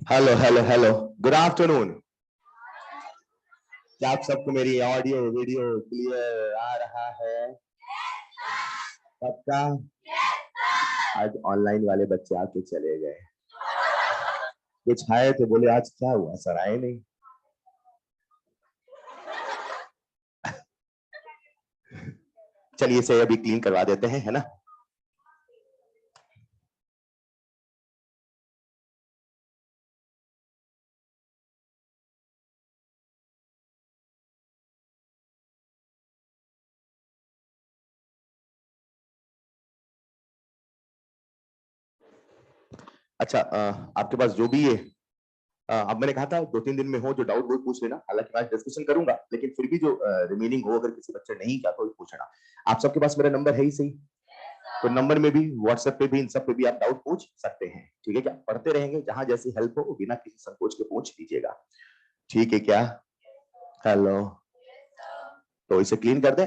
Hello hello hello, good afternoon. क्या आप सबको मेरी ऑडियो वीडियो क्लियर आ रहा है? सबका? आज ऑनलाइन वाले बच्चे आके चले गए, कुछ आए तो बोले आज क्या हुआ सर, आए नहीं। चलिए इसे अभी क्लीन करवा देते हैं, है ना। अच्छा, आपके पास जो भी है, अब मैंने कहा था 2-3 दिन में हो जो डाउट वो पूछ लेना, हालांकि मैं डिस्कशन करूंगा, लेकिन फिर भी जो रिमेनिंग हो, अगर किसी बच्चे नहीं किया तो पूछना। आप सबके पास मेरा नंबर है ही सही, तो नंबर में भी, व्हाट्सएप पे भी, इन सब पे भी आप डाउट पूछ सकते हैं। ठीक है क्या? पढ़ते रहेंगे, जहां जैसी हेल्प हो बिना किसी संकोच के पूछ लीजिएगा। ठीक है क्या? हेलो। तो इसे क्लीन कर दें।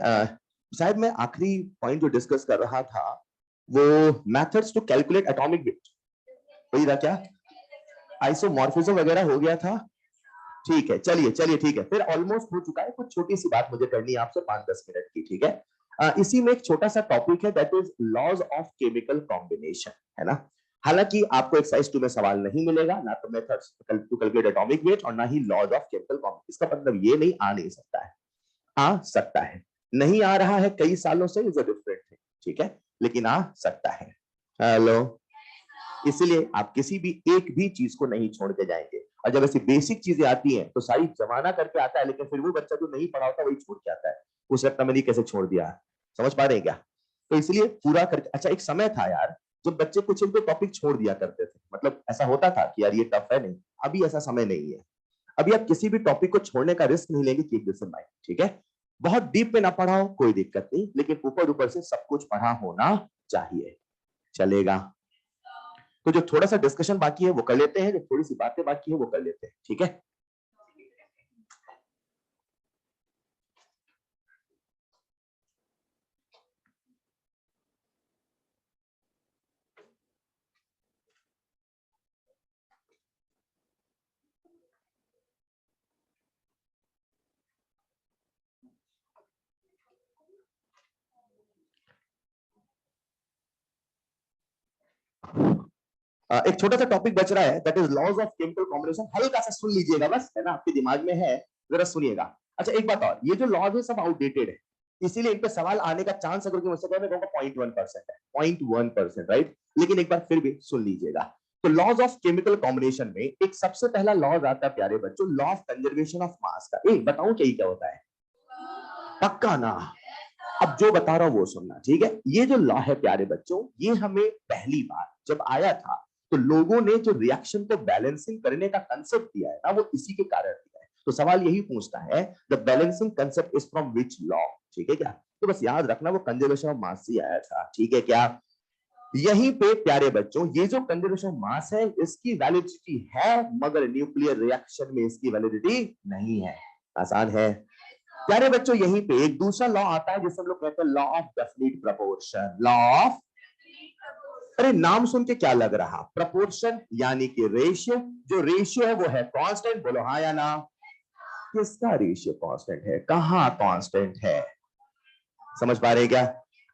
शायद मैं आखिरी पॉइंट जो डिस्कस कर रहा था वो methods to calculate atomic weight, वही था क्या? आइसोमॉर्फिज्म वगैरह हो गया था। ठीक है, चलिए चलिए, ठीक है, फिर ऑलमोस्ट हो चुका है। कुछ छोटी सी बात मुझे करनी है आपसे, 5-10 मिनट की। ठीक है। इसी में एक छोटा सा टॉपिक है, that is laws of chemical combination, है ना। हालांकि आपको एक्सरसाइज 2 में सवाल नहीं मिलेगा, ना तो methods to calculate atomic weight और ना ही लॉज ऑफ केमिकल कॉम्बिनेशन। इसका मतलब ये नहीं आ नहीं सकता है, आ सकता है। नहीं आ रहा है कई सालों से, इज अ डिफरेंट थिंग। ठीक है, लेकिन आ सकता है। हेलो। इसलिए आप किसी भी एक भी चीज को नहीं छोड़ के जाएंगे, और जब ऐसी बेसिक चीजें आती हैं तो सारी जमाना करके आता है, लेकिन फिर वो बच्चा जो नहीं पढ़ा होता वही छोड़ के आता है। उस वक्त मैंने कैसे छोड़ दिया, समझ पा रहे हैं क्या? तो इसलिए पूरा करके, अच्छा एक समय था यार जब बच्चे कुछ एक दो टॉपिक छोड़ दिया करते थे, मतलब ऐसा होता था कि यार ये टफ है, नहीं। अभी ऐसा समय नहीं है। अभी आप किसी भी टॉपिक को छोड़ने का रिस्क नहीं लेंगे, कीप दिस इन माइंड। ठीक है। बहुत डीप में ना पढ़ा हो कोई दिक्कत नहीं, लेकिन ऊपर ऊपर से सब कुछ पढ़ा होना चाहिए, चलेगा। तो जो थोड़ा सा डिस्कशन बाकी है वो कर लेते हैं, जो थोड़ी सी बातें बाकी है वो कर लेते हैं। ठीक है। एक छोटा सा टॉपिक बच रहा है, that is laws of chemical combination. हल्का सा सुन लीजिएगा बस, है ना, आपके दिमाग में है, जरा सुनिएगा। अच्छा एक बात और, ये जो लॉज है सब आउटडेटेड है, इसीलिए इन पे सवाल आने का चांस अगर मुझसे कहे मैं कहूंगा 0.1% है, 0.1%, राइट। लेकिन एक बार फिर भी सुन लीजिएगा। तो लॉज ऑफ केमिकल कॉम्बिनेशन में एक सबसे पहला लॉज आता है प्यारे बच्चों, law of conservation of mass का। एक बताऊं क्या, क्या होता है? पक्का ना? अब जो बता रहा हूं वो सुनना, ठीक है। ये जो लॉ है प्यारे बच्चों, ये हमें पहली बार जब आया था तो लोगों ने जो रिएक्शन को बैलेंसिंग करने का कंसेप्ट दिया है ना, वो इसी के कारण दिया है। तो सवाल यही पूछता है, the balancing concept is from which law? ठीक है क्या? तो बस याद रखना वो कंजर्वेशन ऑफ मास से आया था। ठीक है क्या? यहीं पे प्यारे बच्चों ये जो कंजर्वेशन ऑफ मास है इसकी वैलिडिटी है, मगर न्यूक्लियर रिएक्शन में इसकी वैलिडिटी नहीं है। आसान है प्यारे बच्चों। यहीं पे एक दूसरा लॉ आता है जिसे हम लोग कहते हैं law of definite proportion. Law of, अरे नाम सुन के क्या लग रहा, प्रपोर्शन यानी कि रेशियो। जो रेशियो है वो है कांस्टेंट, बोलो हाँ या ना। किसका रेशियो कांस्टेंट है, कहां कांस्टेंट है? समझ पा रहे हैं क्या?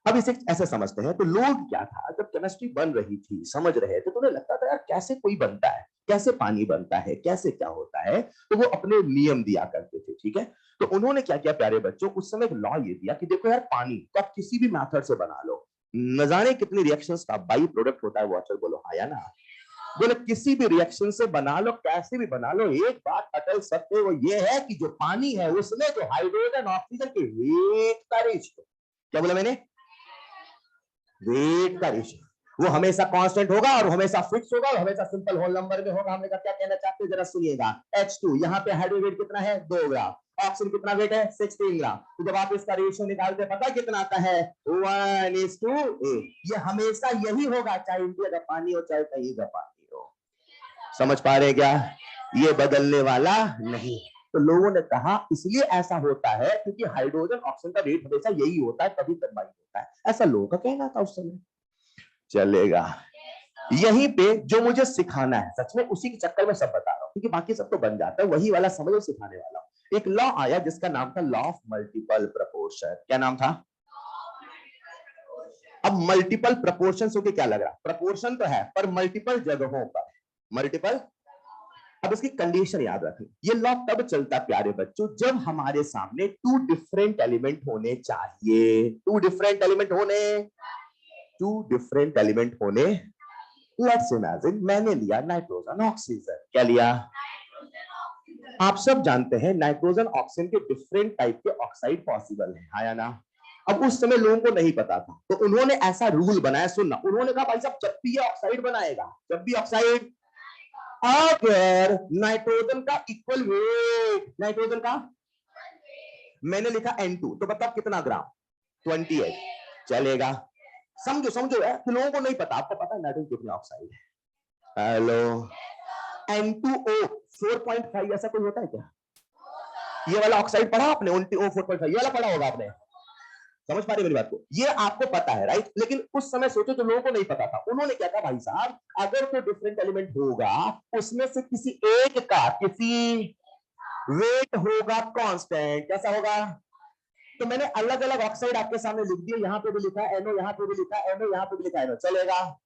अब इसे ऐसे समझते हैं, तो लोग क्या था, जब केमिस्ट्री बन रही थी, समझ रहे थे, तो उन्हें लगता था यार कैसे कोई बनता है, कैसे पानी बनता है, कैसे क्या होता है, तो वो अपने नियम दिया करते थे। ठीक है। तो उन्होंने क्या किया प्यारे बच्चों, उस समय एक लॉ ये दिया कि देखो यार पानी तो आप किसी भी मेथड से बना लो, न जाने कितनी रिएक्शंस का बाई प्रोडक्ट होता है वाटर, बोलो हाँ या ना। बोले किसी भी रिएक्शन से बना लो, कैसे भी बना लो, एक बात अटल सत्य वो ये है कि जो पानी है उसमें जो हाइड्रोजन ऑक्सीजन के वेट का रेशियो, क्या बोला मैंने? वेट का रेशियो वो हमेशा कांस्टेंट होगा और हमेशा फिक्स होगा और हमेशा सिंपल होल नंबर में होगा। हमने कहा क्या कहना चाहते हैं जरा सुनिएगा। H2 यहाँ पे हाइड्रोजन वेट कितना है, 2 ग्राम। ऑक्सीजन कितना वेट है, 16 ग्राम। तो जब आप इसका रेशियो निकालते हैं पता कितना आता है, 1:8। ये हमेशा यही होगा, चाहे इंडिया का पानी हो चाहे कहीं का पानी हो। समझ पा रहे क्या? ये बदलने वाला नहीं। तो लोगों ने कहा इसलिए ऐसा होता है क्योंकि हाइड्रोजन ऑक्सीजन का रेट हमेशा यही होता है, तभी कंबाइन होता है, ऐसा लोगों का कहना था उस समय। चलेगा। यहीं पे जो मुझे सिखाना है सच में उसी के चक्कर में सब बता रहा हूं, क्योंकि बाकी सब तो बन जाता है, वही वाला समझो सिखाने वाला हूं। एक लॉ आया जिसका नाम था लॉ ऑफ मल्टीपल प्रपोर्शन। क्या नाम था? अब मल्टीपल प्रपोर्शन से क्या लग रहा, प्रपोर्शन तो है पर मल्टीपल जगहों पर, मल्टीपल। अब इसकी कंडीशन याद रखें, ये लॉ तब चलता प्यारे बच्चों जब हमारे सामने टू डिफरेंट एलिमेंट होने चाहिए, टू डिफरेंट एलिमेंट होने, टू डिफरेंट एलिमेंट होने। लेट्स इमेजिन मैंने लिया नाइट्रोजन ऑक्सीजन। क्या लिया? आप सब जानते हैं नाइट्रोजन ऑक्सीजन के डिफरेंट टाइप के ऑक्साइड पॉसिबल है, हाँ या ना? अब उस समय लोगों को नहीं पता था तो उन्होंने ऐसा रूल बनाया, सुनना, उन्होंने कहा भाई साहब जब भी ये ऑक्साइड बनाएगा, जब भी ऑक्साइड, अगर नाइट्रोजन का इक्वल वेट, नाइट्रोजन का, मैंने लिखा N2 तो बताओ कितना ग्राम, 28, चलेगा। समझो समझो है कि लोगों को नहीं पता, आपको पता है नाइट्रोजन कितने ऑक्साइड है? हेलो, N2O 4.5 ऐसा कोई होता है क्या? ये वाला ऑक्साइड पढ़ा आपने, O 4.5 ये वाला पढ़ा होगा आपने, समझ पा रहे मेरी बात को? ये आपको पता है राइट, लेकिन उस समय सोचो तो लोगों को नहीं पता था, उन्होंने क्या कहा भाई साहब अगर कोई डिफरेंट एलिमेंट होगा उसमें से किसी एक का किसी वेट होगा कांस्टेंट, कैसा होगा? तो मैंने अलग अलग ऑक्साइड आपके सामने लिख दिए, यहां पे भी लिखा है NO, यहां पे भी लिखा है NO, यहां पे भी लिखा है NO, चलेगा?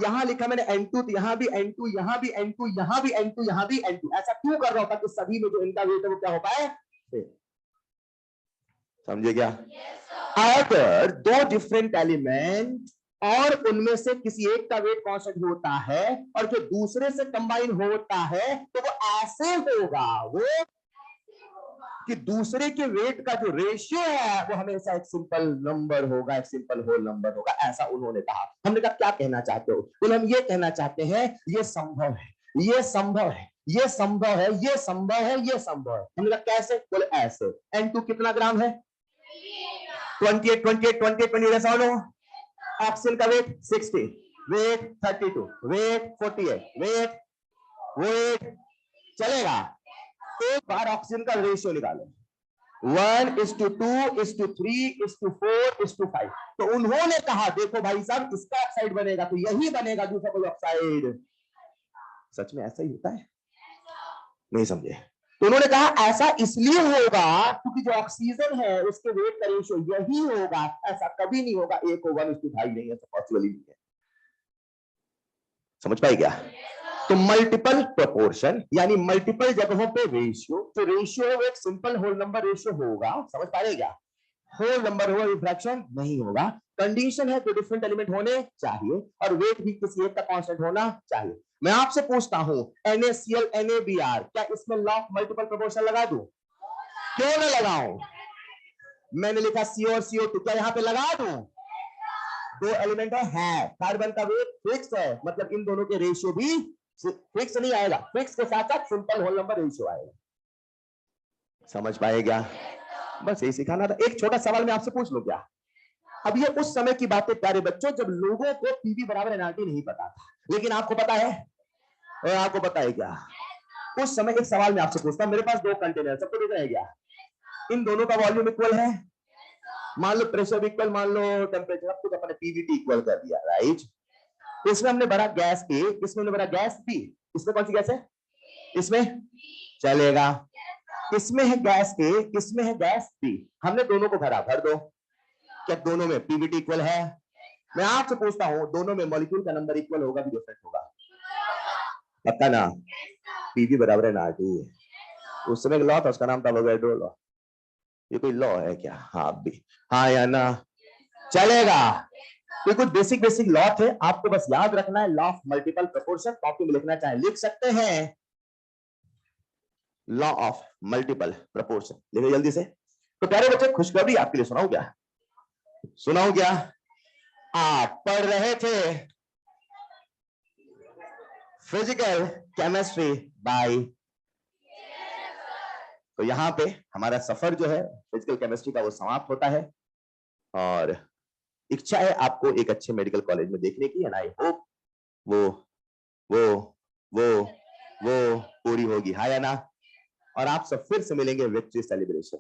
यहां लिखा मैंने N2 तो यहां भी N2, यहां भी N2, यहां भी N2, यहां भी N2, ऐसा क्यों कर रहा था कि सभी में जो इनका वेट है वो क्या हो पाए, समझे क्या? अगर दो डिफरेंट एलिमेंट और उनमें से किसी एक का वेट कांस्टेंट होता है और जो दूसरे से कंबाइन होता है तो वो ऐसे होगा, वो कि दूसरे के वेट का जो रेशियो है वो हमेशा एक सिंपल नंबर होगा, एक सिंपल होल नंबर होगा, ऐसा उन्होंने कहा। हमने कहा क्या कहना चाहते हो? बोले हम ये कहना चाहते हैं ये संभव है, ये संभव है, ये संभव है, ये संभव है, ये संभव है। हमने कहा कैसे? बोले ऐसे, N2 कितना ग्राम है? 28, 28, 28, 28, ऐसा हो। ऑक्सीजन का वेट 60, वेट 32, वेट 48, वेट चलेगा। एक बार ऑक्सीजन का रेशियो निकालो, 1:2:3:4:5। तो उन्होंने कहा देखो भाई साहब इसका ऑक्साइड बनेगा तो यही बनेगा दूसरा कोई ऑक्साइड। सच में ऐसा ही होता है? नहीं समझे? तो उन्होंने कहा ऐसा इसलिए होगा क्योंकि जो ऑक्सीजन है उसके वेट का रेशियो यही होगा, ऐसा कभी नहीं होगा 1:2 नहीं, ऐसा पॉसिबल ही नहीं है। समझ पाए क्या? तो मल्टीपल प्रोपोर्शन यानी मल्टीपल जगहों पे रेशियो, तो रेशियो एक सिंपल होल नंबर रेशियो होगा, समझ पा रहे क्या? होल नंबर होगा, रिफ्रैक्शन नहीं होगा। कंडीशन है तो डिफरेंट एलिमेंट होने चाहिए और वेट भी किसी एक का कांस्टेंट होना चाहिए। मैं आपसे पूछता हूं NaCl NaBr, क्या इसमें लॉ ऑफ मल्टीपल प्रोपोर्शन लगा दूं? क्यों ना लगाऊं? मैंने लिखा CO और CO2, क्या यहां पे लगा दूं? दो एलिमेंट है, कार्बन का वेट फिक्स है, मतलब इन दोनों के रेशियो भी फिक्स नहीं आएगा, फिक्स के साथ साथ सिंपल होल नंबर रेशियो आएगा। समझ पाएगा? बस यही सिखाना था। एक छोटा सवाल मैं आपसे पूछ लूं क्या? अब ये उस समय की बातें प्यारे बच्चों जब लोगों को पीवी बराबर एनआरटी नहीं पता था, लेकिन आपको पता है, और आपको पता है क्या? उस समय एक सवाल मैं आपसे पूछता हूं, मेरे पास दो कंटेनर, सबको दिख रहा है क्या? इन दोनों का वॉल्यूम इक्वल है, मान लो प्रेशर इक्वल, मान लो टेम्परेचर, अब तक अपने पीवीटी इक्वल कर दिया राइट। इसमें हमने भरा गैस ए, इसमें हमने भरा गैस बी, इसमें कौन सी गैस है? इसमें, चलेगा। इसमें है गैस ए, इसमें है गैस बी, हमने दोनों को भरा, भर दो। क्या दोनों में पीवीटी इक्वल है? मैं आपसे पूछता हूं दोनों में मॉलिक्यूल का नंबर इक्वल होगा कि डिफरेंट होगा? पता ना, पीवी बराबर है ना टी। उस समय एक लॉ था उसका नाम था अवोगाड्रो लॉ। ये कोई लॉ है क्या? हाँ भी, हाँ या ना, चलेगा। ये कुछ बेसिक बेसिक लॉ थे, आपको बस याद रखना है। Law of multiple proportion, copy में लिखना चाहे लिख सकते हैं, लॉ ऑफ मल्टीपल प्रोपोर्शन लिखो जल्दी से। तो प्यारे बच्चे खुशखबरी आपके लिए सुनाऊं क्या? सुनाऊं क्या? आप पढ़ रहे थे फिजिकल केमिस्ट्री बाय, तो यहां पे हमारा सफर जो है फिजिकल केमिस्ट्री का वो समाप्त होता है और इच्छा है आपको एक अच्छे मेडिकल कॉलेज में देखने की, एंड आई होप वो वो वो वो पूरी होगी, हाँ या ना? और आप सब फिर से मिलेंगे विक्ट्री सेलिब्रेशन,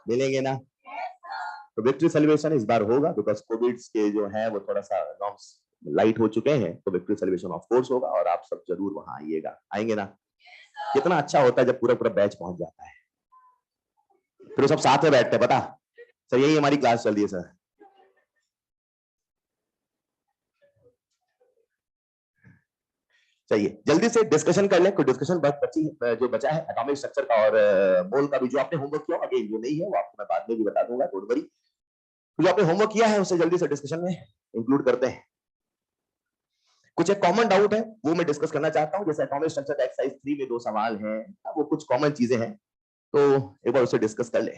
मिलेंगे ना? तो विक्ट्री सेलिब्रेशन इस बार होगा बिकॉज कोविड के जो है वो थोड़ा सा नॉर्म्स लाइट हो चुके हैं तो विक्ट्री सेलिब्रेशन ऑफ कोर्स होगा और आप सब जरूर वहां आइएगा, आएंगे ना? कितना अच्छा होता है जब पूरा पूरा बैच पहुंच जाता है, फिर सब साथ में बैठते हैं, पता सर, यही हमारी क्लास चल रही है सर। चाहिए जल्दी से डिस्कशन कर लें, कोई डिस्कशन बची जो बचा है एटॉमिक स्ट्रक्चर का और मोल का भी, जो आपने होमवर्क किया अगेन जो नहीं है वो आपको मैं बाद में भी बता दूंगा, डोंट वरी। जो आपने होमवर्क किया है उसे जल्दी से डिस्कशन में इंक्लूड करते हैं। कुछ एक कॉमन डाउट है वो मैं डिस्कस करना चाहता हूं, जैसे एटॉमिक स्ट्रक्चर एक्सरसाइज 3 में 2 सवाल हैं, वो कुछ कॉमन चीजें हैं तो एक बार उसे डिस्कस कर ले।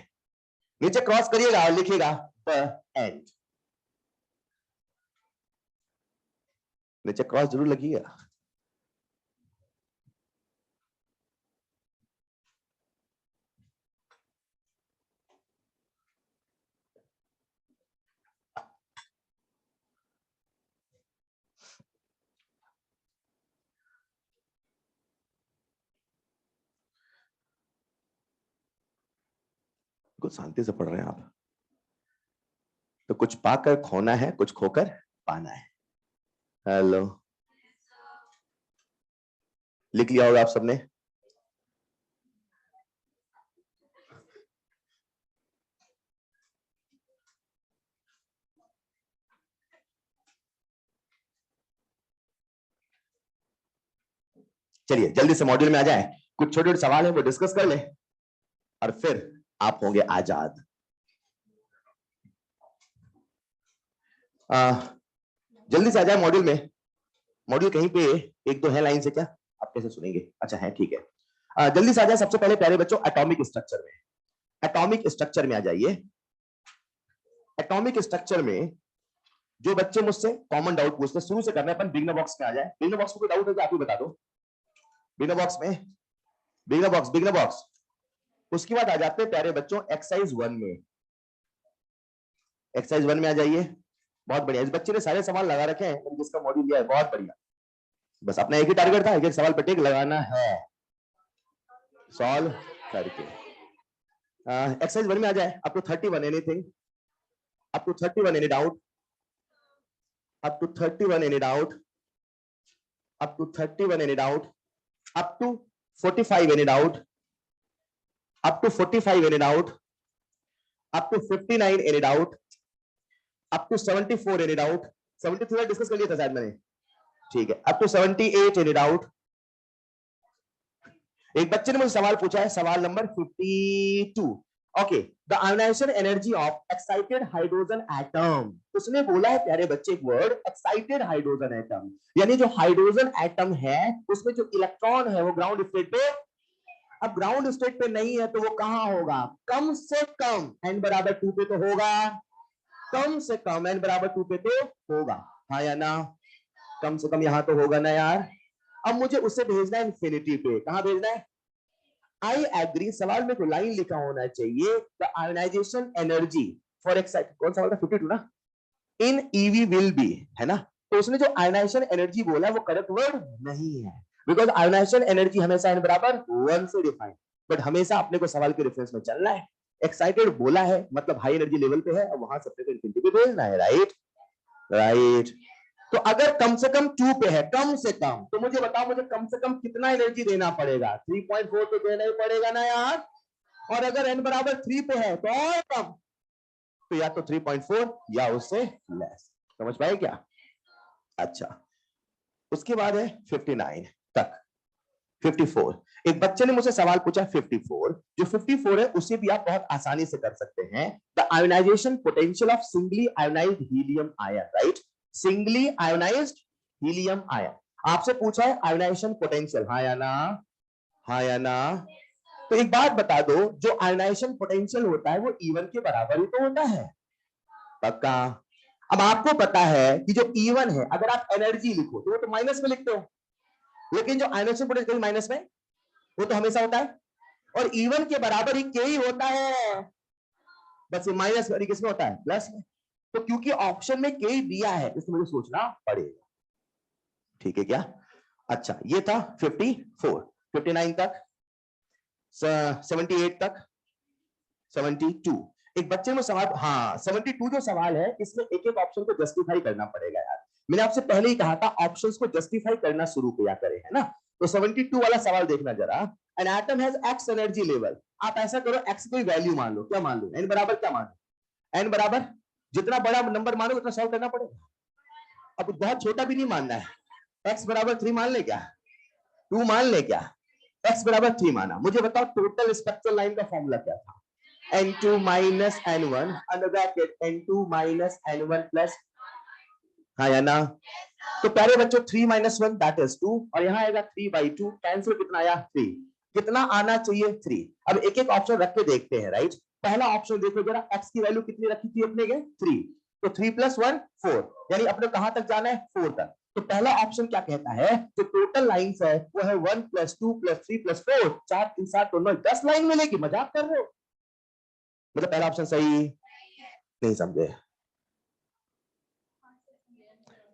नीचे क्रॉस करिएगा और लिखिएगा द एंड, नीचे क्रॉस जरूर लिखिएगा। कुछ शांति से पढ़ रहे हैं आप, तो कुछ पाकर खोना है, कुछ खोकर पाना है। हेलो, लिख लिया होगा आप सबने? चलिए जल्दी से मॉड्यूल में आ जाए, कुछ छोटे छोटे सवाल है वो डिस्कस कर ले और फिर आप होंगे आजाद। जल्दी से आ जाए मॉड्यूल में। मॉड्यूल कहीं पे एक दो है लाइन से, क्या आप कैसे सुनेंगे? अच्छा है, ठीक है। जल्दी से आ जाए सबसे पहले प्यारे बच्चों एटॉमिक स्ट्रक्चर में, एटॉमिक स्ट्रक्चर में आ जाइए। एटॉमिक स्ट्रक्चर में जो बच्चे मुझसे कॉमन डाउट पूछते हैं, शुरू से करना है अपन, बिगनर बॉक्स में आ जाए। बिगनर बॉक्स में कोई डाउट है तो आप ही बता दो। बिगनर बॉक्स में, बिगनर बॉक्स, बिगनर बॉक्स। उसके बाद आ जाते हैं प्यारे बच्चों एक्सरसाइज 1 में। एक्सरसाइज 1 में आ जाइए। बहुत बढ़िया, इस बच्चे ने सारे सवाल लगा रखे हैं, मैंने जिसका मॉड्यूल लिया है, बहुत बढ़िया। बस अपना एक ही टारगेट था, एक एक सवाल पे टिक लगाना है, सॉल्व करके। एक्सरसाइज 1 में आ जाए। Up to 31 anything, up to 31 any doubt, up to 31 any doubt, up to 31 any doubt, up to 45 any doubt, up to 45 any doubt, up to 59 any doubt, up to 74 any doubt. 73 discuss कर लिया था शायद मैंने, ठीक है। Up to 78 any doubt. एक बच्चे ने मुझे सवाल पूछा है, सवाल number 52। Okay, the ionization energy of excited hydrogen atom. उसने बोला है प्यारे बच्चे एक वर्ड, एक्साइटेड हाइड्रोजन एटम, यानी जो हाइड्रोजन एटम है उसमें जो इलेक्ट्रॉन है वो ग्राउंड स्टेट पे, अब ग्राउंड स्टेट पे नहीं है तो वो कहां होगा? कम से कम n बराबर 2 पे तो होगा, कम से कम n बराबर 2 पे तो होगा, हाँ या ना? कम से कम यहां तो होगा ना यार। अब मुझे उसे भेजना है इंफिनिटी पे, कहां भेजना है? आई एग्री, सवाल में तो लाइन लिखा होना चाहिए, the ionization energy for excite, कौन सा वाला 52 ना, इन ईवी विल बी, है ना? तो उसने जो आयोनाइजेशन एनर्जी बोला है वो करेक्ट वर्ड नहीं है, बिकॉज आयोनाइजेशन एनर्जी हमेशा n बराबर 1 से डिफाइन, बट हमेशा अपने को सवाल के रेफरेंस में चलना है। एक्साइटेड बोला है मतलब हाई एनर्जी लेवल पे है, और वहां से अपने को इंफिनिटी पे भेजना है, राइट? राइट। तो अगर कम से कम 2 पे है, कम से कम, तो मुझे बताओ मुझे कम से कम कितना एनर्जी देना पड़ेगा? 3.4 तो देना ही पड़ेगा ना यार। और अगर n बराबर 3 पे है तो और कम, तो या तो 3.4 या उससे लेस। समझ पाए क्या? अच्छा, उसके बाद है 59 तक, 54। एक बच्चे ने मुझसे सवाल पूछा 54, जो 54 है उसे भी आप बहुत आसानी से कर सकते हैं। The ionization potential of singly ionised helium ion, right? Singly ionised helium ion आपसे पूछा है आयोनाइजेशन पोटेंशियल, हाँ या ना? हाँ या ना? तो एक बात बता दो, जो आयोनाइजेशन पोटेंशियल होता है वो E1 के बराबर ही तो होता है, पक्का? अब आपको पता है कि जो E1 है अगर आप एनर्जी लिखो तो वो तो माइनस में लिखते हो, लेकिन जो आयोनाइजेशन पोटेंशियल माइनस में, वो तो हमेशा होता है, और E1 के बराबर ही के ही होता है, बस ये माइनस वाली किसमें होता है? प्लस में। तो क्योंकि ऑप्शन में के ही दिया है इसलिए मुझे सोचना पड़ेगा, ठीक है क्या? अच्छा, ये था 54, 59 तक, 78 तक, 72। एक बच्चे में सवाल, हाँ 72 जो सवाल है इसमें एक एक ऑप्शन को जस्टिफाई करना पड़ेगा यार। मैंने आपसे पहले ही कहा था ऑप्शंस को जस्टिफाई करना शुरू किया करें, है ना। तो 72 वाला सवाल देखना जरा। An atom has x energy level. आप ऐसा करो, एक्स कोई वैल्यू मान लो, क्या मान लो, एन बराबर क्या मान लो, एन बराबर जितना बड़ा नंबर मानो उतना सॉल्व करना पड़ेगा। अब बहुत छोटा भी नहीं मानना है, एक्स बराबर 3 मान ले क्या, 2 मान ले क्या, एक्स बराबर 3 माना। मुझे बताओ टोटल स्पेक्ट्रल लाइन का फॉर्मूला क्या था, n2 minus n1 under bracket n2 minus n1 plus, हाँ या ना। तो प्यारे बच्चों 3 माइनस 1 दैट इज 2, और यहां आएगा 3/2, कैंसिल कितना आया 3, कितना आना चाहिए 3। अब एक एक ऑप्शन रख के देखते हैं, राइट। पहला ऑप्शन देखो जरा, x की वैल्यू कितनी रखी थी अपने के 3, तो 3 + 1 4, यानी अपने कहां तक जाना है 4 तक। तो पहला ऑप्शन क्या कहता है, जो टोटल लाइंस है वो है 1 + 2 + 3 + 4, 4 3 7 9 10 लाइन मिलेगी। मजाक कर रहे हो, मतलब पहला ऑप्शन सही नहीं समझे।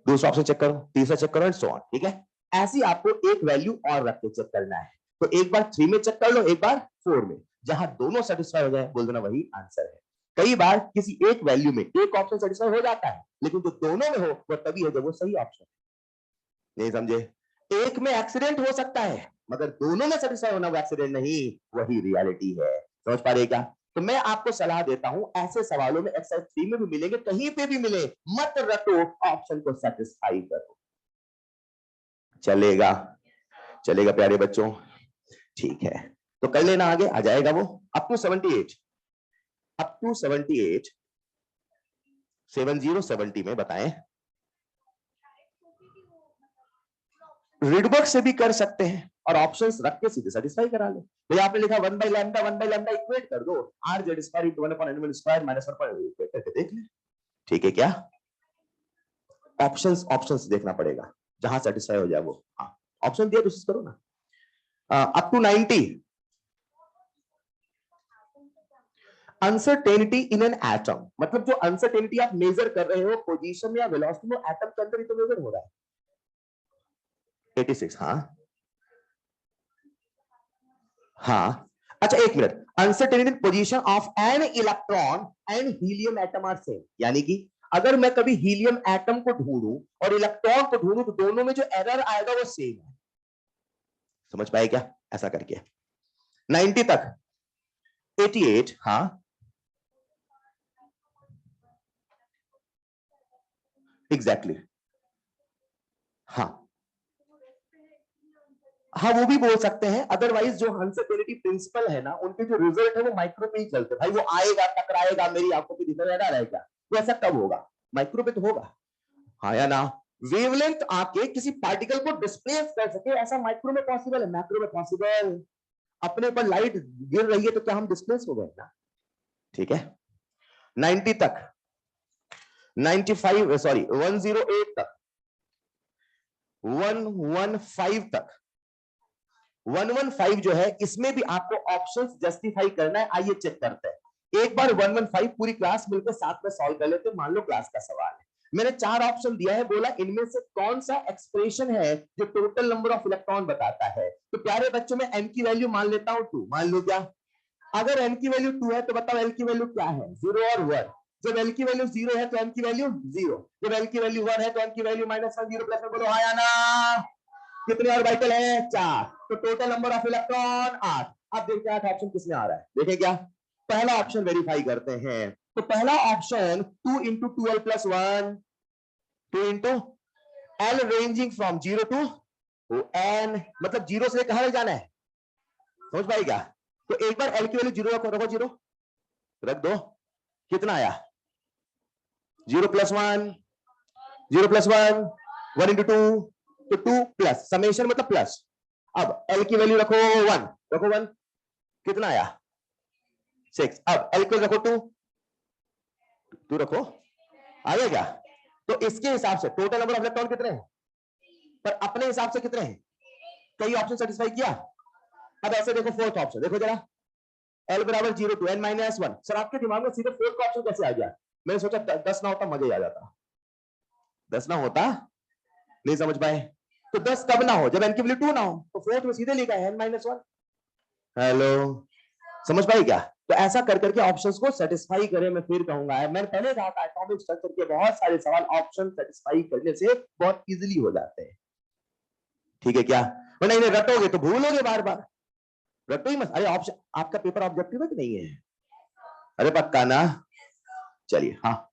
दूसरा ऑप्शन चेक करो, तीसरा चेक करो एंड सो ऑन, ठीक है। ऐसी आपको एक वैल्यू और रख के चेक करना है। तो एक बार 3 में चेक कर लो, एक बार 4 में, जहां दोनों सेटिस्फाई हो जाए बोल देना वही आंसर है। कई बार किसी एक वैल्यू में एक ऑप्शन सेटिस्फाई हो जाता है, लेकिन जो दोनों में हो वो तभी है जब वो सही ऑप्शन है। नहीं समझे, एक में एक्सीडेंट हो सकता है मगर दोनों में सेटिस्फाई होना वो एक्सीडेंट नहीं, वही रियलिटी है। समझ पा रहे क्या। तो मैं आपको सलाह देता हूं, ऐसे सवालों में एक्सरसाइज 3 में भी मिलेंगे, कहीं पे भी मिले मत रटो, ऑप्शन को सेटिस्फाई करो। चलेगा, चलेगा प्यारे बच्चों, ठीक है। तो कर लेना, आगे आ जाएगा वो। अप टू 78, अप टू 78 70 में बताएं। रीडबुक से भी कर सकते हैं और ऑप्शंस रख के सीधे सेटिस्फाई करा लो। तो आपने लिखा 1/λ इक्वेट कर दो, rz square * 1/n square minus 1 करके देख ले, ठीक है क्या। ऑप्शंस ऑप्शंस देखना पड़ेगा, जहां सेटिस्फाई हो जाए वो। हाँ, ऑप्शन दिया तो करो ना। Up to 90, uncertainty in an atom, मतलब जो अनसर्टेनिटी आप मेजर कर रहे हो पोजीशन या वेलोसिटी में, एटम के अंदर ही तो मेजर हो रहा है। 86, हाँ हाँ, अच्छा एक minute, uncertainty position of an electron and helium atom are same, यानी कि अगर मैं कभी हीलियम एटम को ढूंढूं और इलेक्ट्रॉन को ढूंढूं तो दोनों में जो एरर आएगा वो सेम है। समझ पाए क्या, ऐसा करके 90 तक। 88, हाँ एग्जैक्टली exactly. हाँ हाँ, वो भी बोल सकते हैं। अदरवाइज जो अनसर्टेनिटी प्रिंसिपल है ना, उनके जो रिजल्ट है वो माइक्रो पे ही चलते हैं भाई। वो आएगा टकराएगा मेरी आंखों पे दिखने लगा रहेगा, तो ऐसा कब होगा, माइक्रो पे तो होगा, हाँ या ना। वेवलेंथ आके किसी पार्टिकल को डिस्प्लेस कर सके, ऐसा माइक्रो में पॉसिबल है, मैक्रो में पॉसिबल। अपने ऊपर लाइट गिर रही है तो क्या हम डिस्प्लेस हो गए ना, ठीक है। 90 तक, 95 सॉरी 108 तक, 115 तक। 115 जो है इसमें भी आपको ऑप्शंस जस्टिफाई करना है। आइए चेक करते हैं एक बार 115 पूरी क्लास मिलकर साथ में सॉल्व कर लेते हैं। मान लो क्लास का सवाल है, मैंने 4 ऑप्शन दिया है, बोला इनमें से कौन सा एक्सप्रेशन है जो टोटल नंबर ऑफ इलेक्ट्रॉन बताता है। तो प्यारे बच्चों में n की वैल्यू मान लेता हूं 2, मान लो क्या। अगर n की वैल्यू 2 है तो बताओ l की वैल्यू क्या है, 0 और 1। जब l की वैल्यू 0 है तो n की वैल्यू 0, जब l की वैल्यू 1 है तो n की वैल्यू -1 0 + 1 बोलो हाँ या ना। कितने ऑर्बिटल है 4, तो टोटल नंबर ऑफ इलेक्ट्रॉन 8। अब देखते हैं 8 ऑप्शन किसमें आ रहा है, देखें क्या। पहला ऑप्शन वेरीफाई करते हैं। तो पहला option 2 × 2l + 1, 2 × l ranging from 0 to n, मतलब 0 से कहां तक जाना है, समझ पाई क्या। तो एक बार l की वैल्यू 0 रखो, रखो 0 रख दो, कितना आया 0 + 1, 0 + 1, 1 × 2, तो 2 प्लस समेशन मतलब प्लस। अब l की वैल्यू रखो 1, रखो 1, कितना आया 6। अब l को रखो 2, 2 रखो, आ गया क्या। तो इसके हिसाब से टोटल नंबर ऑफ इलेक्ट्रॉन कितने हैं, पर अपने हिसाब से कितने हैं, कई ऑप्शन सेटिस्फाई किया। अब ऐसे देखो फोर्थ ऑप्शन देखो जरा, l बराबर 0 टू n - 1। सर आपके दिमाग में सीधे फोर्थ ऑप्शन कैसे आ गया, मैंने सोचा 10 ना होता मजा ही आ जाता, 10 ना होता, नहीं समझ पाए। तो 10 कब ना हो, जब n की वैल्यू 2 ना हो। तो फोर्थ में सीधे लिखा है n - 1। हेलो, समझ पाए क्या। तो ऐसा कर करके ऑप्शंस को सेटिस्फाई करें। मैं फिर कहूंगा, मैंने पहले कहा था एटॉमिक स्ट्रक्चर के बहुत सारे सवाल ऑप्शन सेटिस्फाई करने से बहुत इजीली हो जाते हैं। ठीक है क्या? वरना इन्हें रटोगे तो भूलोगे बार बार, रटो ही मत। अरे ऑप्शन, आपका पेपर ऑब्जेक्टिव है कि नहीं है? अरे पक्का ना? चलिए हाँ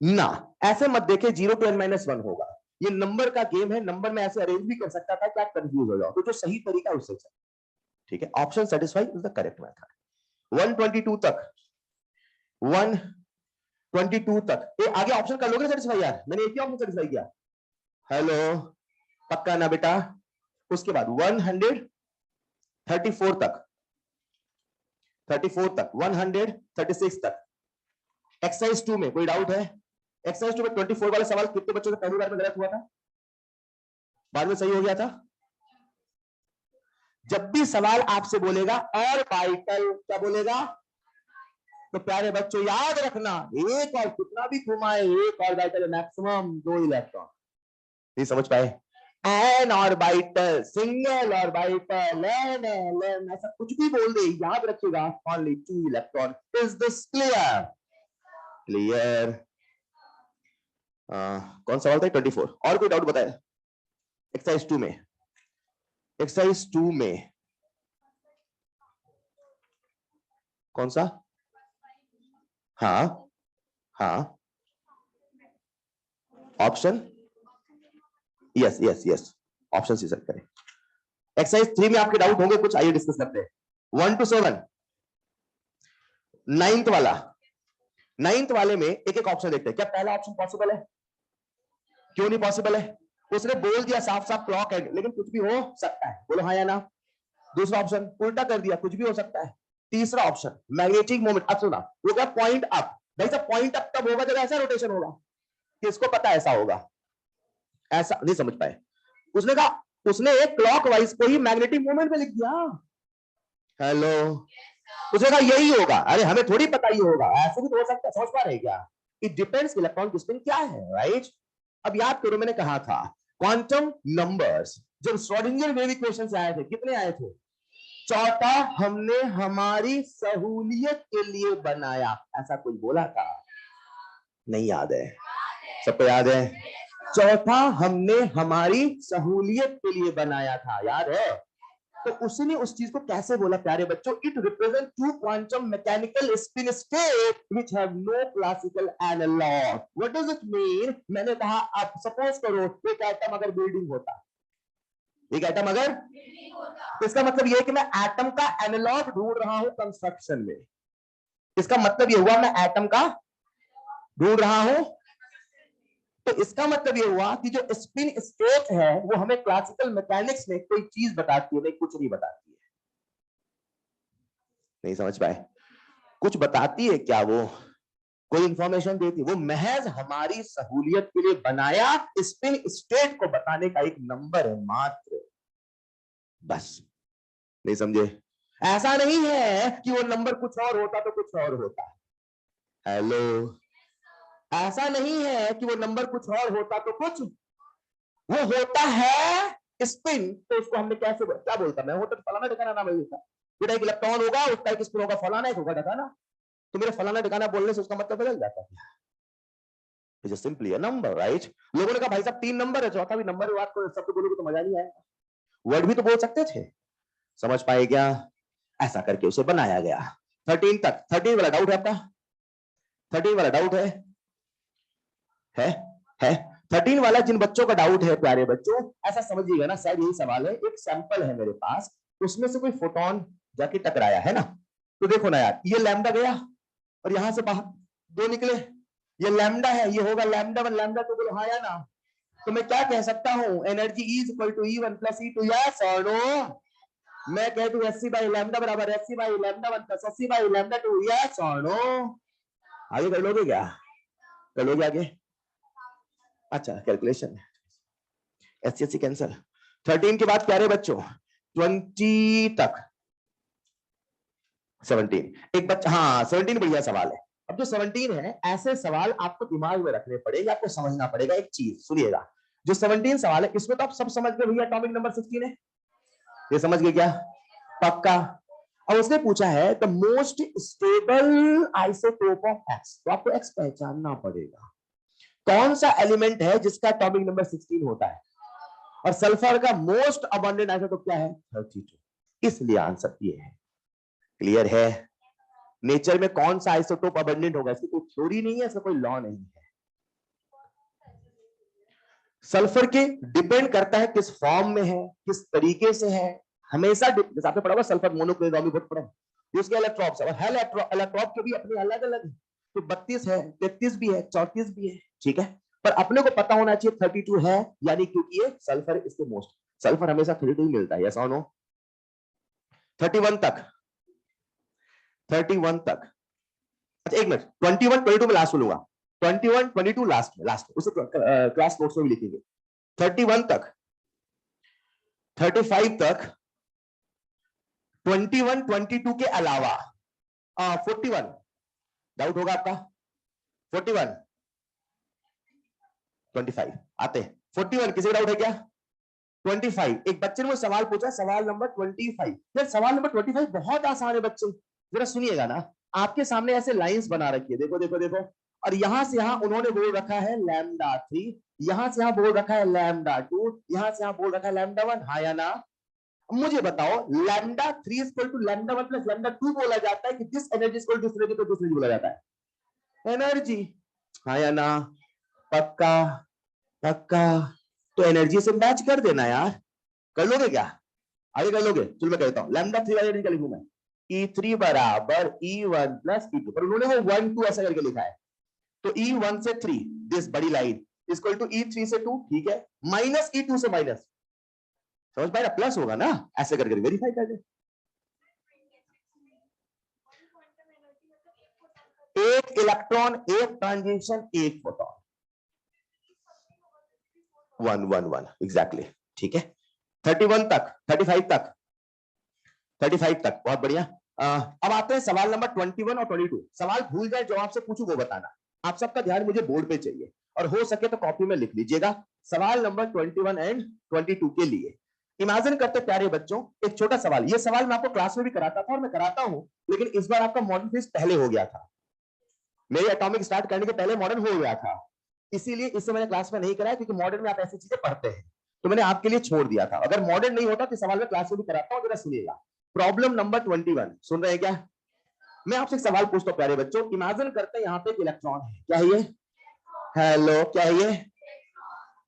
ना, ऐसे मत देखे 0 to n-1 होगा, ये नंबर का गेम है। नंबर में ऐसे अरेंज भी कर सकता था कि आप कंफ्यूज हो जाओ, तो जो सही तरीका है उससे चल। ठीक है, option satisfy is the correct method. 122 तक, 122 तक ये आगे ऑप्शन कर लोगे सेटिस्फाई? यार मैंने एक ही ऑप्शन सेटिस्फाई किया। हेलो, पक्का ना बेटा? उसके बाद 134 तक, 34 तक, 136 तक। एक्सरसाइज 2 में कोई डाउट है? एक्सरसाइज 2 में 24 वाला सवाल कितने बच्चों का पहली बार में गलत हुआ था, बाद में सही हो गया था? जब भी सवाल आपसे बोलेगा ऑर्बिटल, क्या बोलेगा? तो प्यारे बच्चों याद रखना, एक और कितना भी घुमाए, एक ऑर्बिटल मैक्सिमम 2 इलेक्ट्रॉन। नहीं समझ पाए? An orbital, single orbital, an ऐसा कुछ भी बोल दे, याद रखिएगा only 2 electron. Is this clear? Clear. कौन सवाल था? 24। और कोई डाउट बताए? एक्सरसाइज 2 में, एक्सरसाइज 2 में कौन सा? हाँ हाँ, option, yes yes yes, option C set करें। एक्सरसाइज 3 में आपके डाउट होंगे कुछ, आइए डिस्कस करते हैं। 1 to 7, 9th वाला, 9th वाले में एक एक ऑप्शन देखते हैं। क्या पहला ऑप्शन पॉसिबल है? क्यों नहीं पॉसिबल है? उसने बोल दिया साफ साफ क्लॉक है, लेकिन कुछ भी हो सकता है, बोलो हाँ या ना। दूसरा ऑप्शन उल्टा कर दिया, कुछ भी हो सकता है। तीसरा ऑप्शन मैग्नेटिक मोमेंट, अब सुना, वो क्या पॉइंट अप। भाई साहब पॉइंट अप तब होगा जब ऐसा रोटेशन होगा, किसको पता ऐसा होगा? ऐसा नहीं समझ पाए। उसने कहा, उसने एक क्लॉक वाइज को ही मैग्नेटिक मोमेंट में लिख दिया। हेलो, उसने कहा यही होगा। अरे हमें थोड़ी पता ही होगा, ऐसे भी तो हो सकता है। समझ पा रहे क्या? इट डिपेंड्स इलेक्ट्रॉन की स्पिन क्या है, राइट? अब याद करो, मैंने कहा था क्वांटम नंबर्स जब श्रोडिंगर वेव इक्वेशन से आए थे, कितने आए थे? चौथा हमने हमारी सहूलियत के लिए बनाया, ऐसा कोई बोला था? नहीं याद है? सबको याद है? चौथा हमने हमारी सहूलियत के लिए बनाया था, याद है? तो उसने उस चीज को कैसे बोला प्यारे बच्चों? It represent two quantum mechanical spin state which have no classical analog. What does it mean? मैंने कहा आप सपोज करो एक एटम अगर बिल्डिंग होता, एक एटम अगर, तो इसका मतलब यह है कि मैं एटम का एनालॉग ढूंढ रहा हूं कंस्ट्रक्शन में। इसका मतलब यह हुआ मैं एटम का ढूंढ रहा हूं, तो इसका मतलब यह हुआ कि जो स्पिन स्टेट है वो हमें क्लासिकल मैकेनिक्स में कोई चीज बताती है, नहीं कुछ नहीं बताती है। नहीं समझ पाए? कुछ बताती है क्या? वो कोई इंफॉर्मेशन देती है? वो महज हमारी सहूलियत के लिए बनाया स्पिन स्टेट को बताने का एक नंबर है मात्र, बस। नहीं समझे? ऐसा नहीं है कि वो नंबर कुछ और होता तो कुछ और होता। हेलो, ऐसा नहीं है कि वो नंबर कुछ और होता तो कुछ, वो होता है स्पिन। तो उसको हमने कैसे क्या बोलता, मैं होता तो फलाना ठिकाना नाम होता, बेटा एक इलेक्ट्रॉन होगा, उसका एक स्पिन होगा फलाना, एक होगा ठिकाना। तो मेरे फलाना ठिकाना बोलने से उसका मतलब बदल जाता है? It is simply a number, right? लोगों ने कहा भाई साहब 3 नंबर है, चौथा भी नंबर है, बात को शब्द बोलोगे तो मजा नहीं आएगा। वर्ड भी तो बोल सकते थे। समझ पाए क्या? ऐसा करके उसे बनाया गया। 13 तक, 13 वाला डाउट है आपका? 13 वाला डाउट है? है 13 वाला जिन बच्चों का डाउट है प्यारे बच्चों, ऐसा समझिएगा ना, शायद यही सवाल है। एक सैंपल है मेरे पास, उसमें से कोई फोटोन जाके टकराया है ना, तो देखो ना यार, ये लैम्डा गया और यहां से बाहर 2 निकले, ये लैम्डा है, ये होगा लैम्डा 1 लैम्डा 2, बोलो हाँ या ना? तो मैं क्या कह सकता हूं? Energy is equal to E1 plus E2, yes और नो? मैं कह दूं Sc बाई लैम्डा बराबर Sc by lambda 1 plus Sc by lambda 2, yes और नो? आगे कर लोगे क्या? कर लोगे आगे? अच्छा कैलकुलेशन, SC कैंसर। 13 के बाद प्यारे बच्चों 20 तक, 17 एक बच्चा, हाँ 17 बढ़िया सवाल है। अब जो 17 है, ऐसे सवाल आपको दिमाग में रखने पड़ेगा, आपको समझना पड़ेगा। एक चीज सुनिएगा, जो 17 सवाल है इसमें तो आप सब समझ गए भैया एटॉमिक नंबर 16 है, ये समझ गए क्या? पक्का। अब उसने पूछा है the most stable isotope of x, तो आपको एक्स पहचानना पड़ेगा। कौन सा एलिमेंट है जिसका एटॉमिक नंबर 16 होता है, और सल्फर का मोस्ट अबंडेंट आइसोटोप क्या है, 32। इसलिए आंसर ये है। क्लियर है? नेचर में कौन सा आइसोटोप अबंडेंट होगा, इसकी कोई थ्योरी नहीं है, इसका कोई लॉ नहीं है। सल्फर के डिपेंड करता है किस फॉर्म में है, किस तरीके से है। हमेशा जैसे आपने पढ़ा होगा सल्फर मोनोक्लोराइड बहुत पढ़ा है, उसके इलेक्ट्रॉन्स और हर इलेक्ट्रॉन के भी अपने अलग अलग है, तो 32 है, 33 भी है, 34 भी है, ठीक है। पर अपने को पता होना चाहिए 32 है, यानी क्योंकि ये सल्फर इसके मोस्ट, सल्फर हमेशा 32 मिलता है, यस और नो? 31 तक, 31 तक। अच्छा एक मिनट, 21 22 में लास्ट बोलूंगा, 21 22 लास्ट में, लास्ट उसे क्लास नोट्स में भी लिखेंगे। 31 तक, 35 तक, 21 22 के अलावा 41, डाउट होगा आपका? 41 25 आते हैं। 41 किसी डाउट है क्या? 25, एक बच्चे ने मुझे सवाल पूछा, सवाल नंबर 25। यार सवाल नंबर 25 बहुत आसान है बच्चों, जरा सुनिएगा ना। आपके सामने ऐसे लाइंस बना रखी है, देखो देखो देखो, और यहां से यहां उन्होंने बोल रखा है लैम्डा 3, यहां से यहां बोल रखा है लैम्डा 2, यहां से यहां बोल रखा है लैम्डा 1, हाँ या ना? मुझे बताओ, lambda 3 equal to lambda 1 plus lambda 2 बोला जाता है कि this energy equal to this energy, तो दिस एनर्जी बोला जाता है एनर्जी, हाँ या ना? पक्का? पक्का? तो एनर्जी से मैच कर देना यार, कर लोगे क्या? आगे कर लोगे? चलो मैं कहता हूं, लैम्डा 3 वाली एनर्जी क्या लिखूं मैं? E3 बराबर E1 प्लस E2, पर उन्होंने वो 1 2 ऐसा करके लिखा है, तो E1 से 3 दिस बड़ी लाइन इक्वल टू E3 से 2, ठीक है, माइनस E2 से माइनस, समझ पाए ना? प्लस होगा ना, ऐसे करके वेरीफाई कर दे। एक इलेक्ट्रॉन, एक ट्रांजिशन, एक फोटॉन, 1 1 1 एग्जैक्टली, ठीक है। 31 तक, 35 तक, 35 तक, बहुत बढ़िया। अब आते हैं सवाल नंबर 21 और 22। सवाल भूल जाए, जो आपसे पूछूं वो बताना। आप सबका ध्यान मुझे बोर्ड पे चाहिए, और हो सके तो कॉपी में लिख लीजिएगा। सवाल नंबर 21 एंड 22 के लिए इमेजिन करते प्यारे बच्चों, एक छोटा सवाल, ये सवाल मैं आपको क्लास में भी कराता था और मैं कराता हूं, लेकिन इस बार आपका मॉडर्न फिजिक्स पहले हो गया था, मेरे एटॉमिक स्टार्ट करने के पहले मॉडर्न हो गया था, इसीलिए इससे मैंने क्लास में नहीं कराया, क्योंकि मॉडर्न में आप ऐसी चीजें पढ़ते हैं, तो मैंने आपके लिए छोड़ दिया था। अगर मॉडर्न नहीं होता तो सवाल में क्लास में भी कराता हूं, जरा सुनिएगा। प्रॉब्लम नंबर 21, सुन रहे हैं क्या? मैं आपसे एक सवाल पूछता हूं प्यारे बच्चों, इमेजिन करते हैं यहाँ पे एक इलेक्ट्रॉन है, क्या है ये? हेलो, क्या है ये?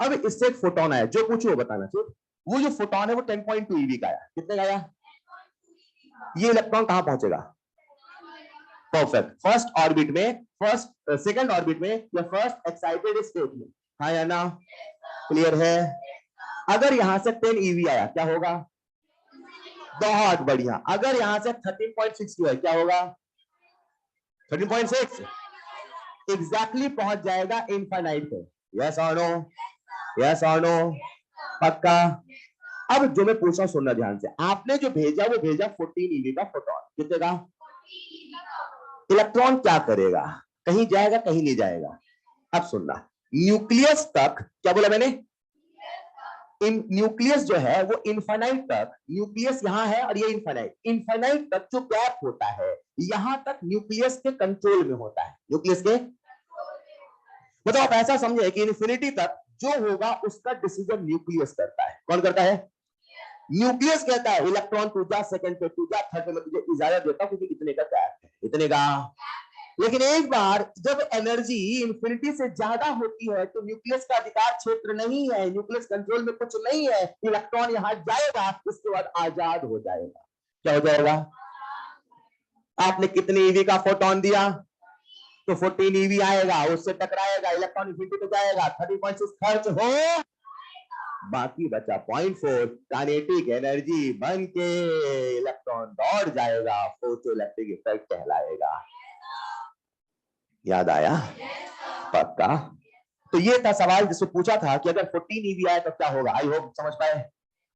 अब इससे एक फोटोन आया, जो पूछो वो बताना चाहिए। वो जो फोटोन है वो 10.2 eV का आया, कितने का आया? ये इलेक्ट्रॉन कहां पहुंचेगा? परफेक्ट, फर्स्ट ऑर्बिट में, फर्स्ट सेकंड ऑर्बिट में, या फर्स्ट एक्साइटेड स्टेट में, हाँ या ना? क्लियर है? अगर यहां से 10 eV आया, क्या होगा? बहुत बढ़िया। अगर यहां से 13.6 है, क्या होगा? 13.6 एग्जैक्टली पहुंच जाएगा इनफाइनाइट पे, यस और नो? यस और नो? पक्का? अब जो मैं पूछ रहा हूं सुनना ध्यान से, आपने जो भेजा वो भेजा 14 eV का फोटोन, कितने का? इलेक्ट्रॉन क्या करेगा? कहीं जाएगा, कहीं नहीं जाएगा। अब सुनना, न्यूक्लियस तक, क्या बोला मैंने? न्यूक्लियस जो है वो इनफाइनाइट तक, न्यूक्लियस यहां है और ये इनफाइनाइट, इनफाइनाइट तक जो गैप होता है, यहां तक न्यूक्लियस के कंट्रोल में होता है, न्यूक्लियस के, मतलब आप ऐसा समझे कि इन्फिनिटी तक जो होगा उसका डिसीजन न्यूक्लियस करता है। कौन करता है? न्यूक्लियस कहता है इलेक्ट्रॉन तू जा, सेकंड पे तू जा, थर्ड पे मैं तुझे इजाजत देता हूं, क्योंकि इतने का गैप है, इतने का। लेकिन एक बार जब एनर्जी इंफिनिटी से ज्यादा होती है तो न्यूक्लियस का अधिकार क्षेत्र नहीं है, न्यूक्लियस कंट्रोल में कुछ नहीं है, इलेक्ट्रॉन यहां जाएगा, उसके बाद आजाद हो जाएगा। क्या हो जाएगा? आपने कितने ईवी का फोटोन दिया, तो 14 ईवी आएगा, उससे टकराएगा, इलेक्ट्रॉन इंफिनिटी पे जाएगा, 30.6 खर्च हो, बाकी बचा 0.4 काइनेटिक एनर्जी बन के इलेक्ट्रॉन दौड़ जाएगा, फोटो इलेक्ट्रिक इफेक्ट कहलाएगा। याद आया? पक्का? तो ये था सवाल जिसमें पूछा था कि अगर 14 ईवी आए तो क्या होगा। आई होप समझ पाए।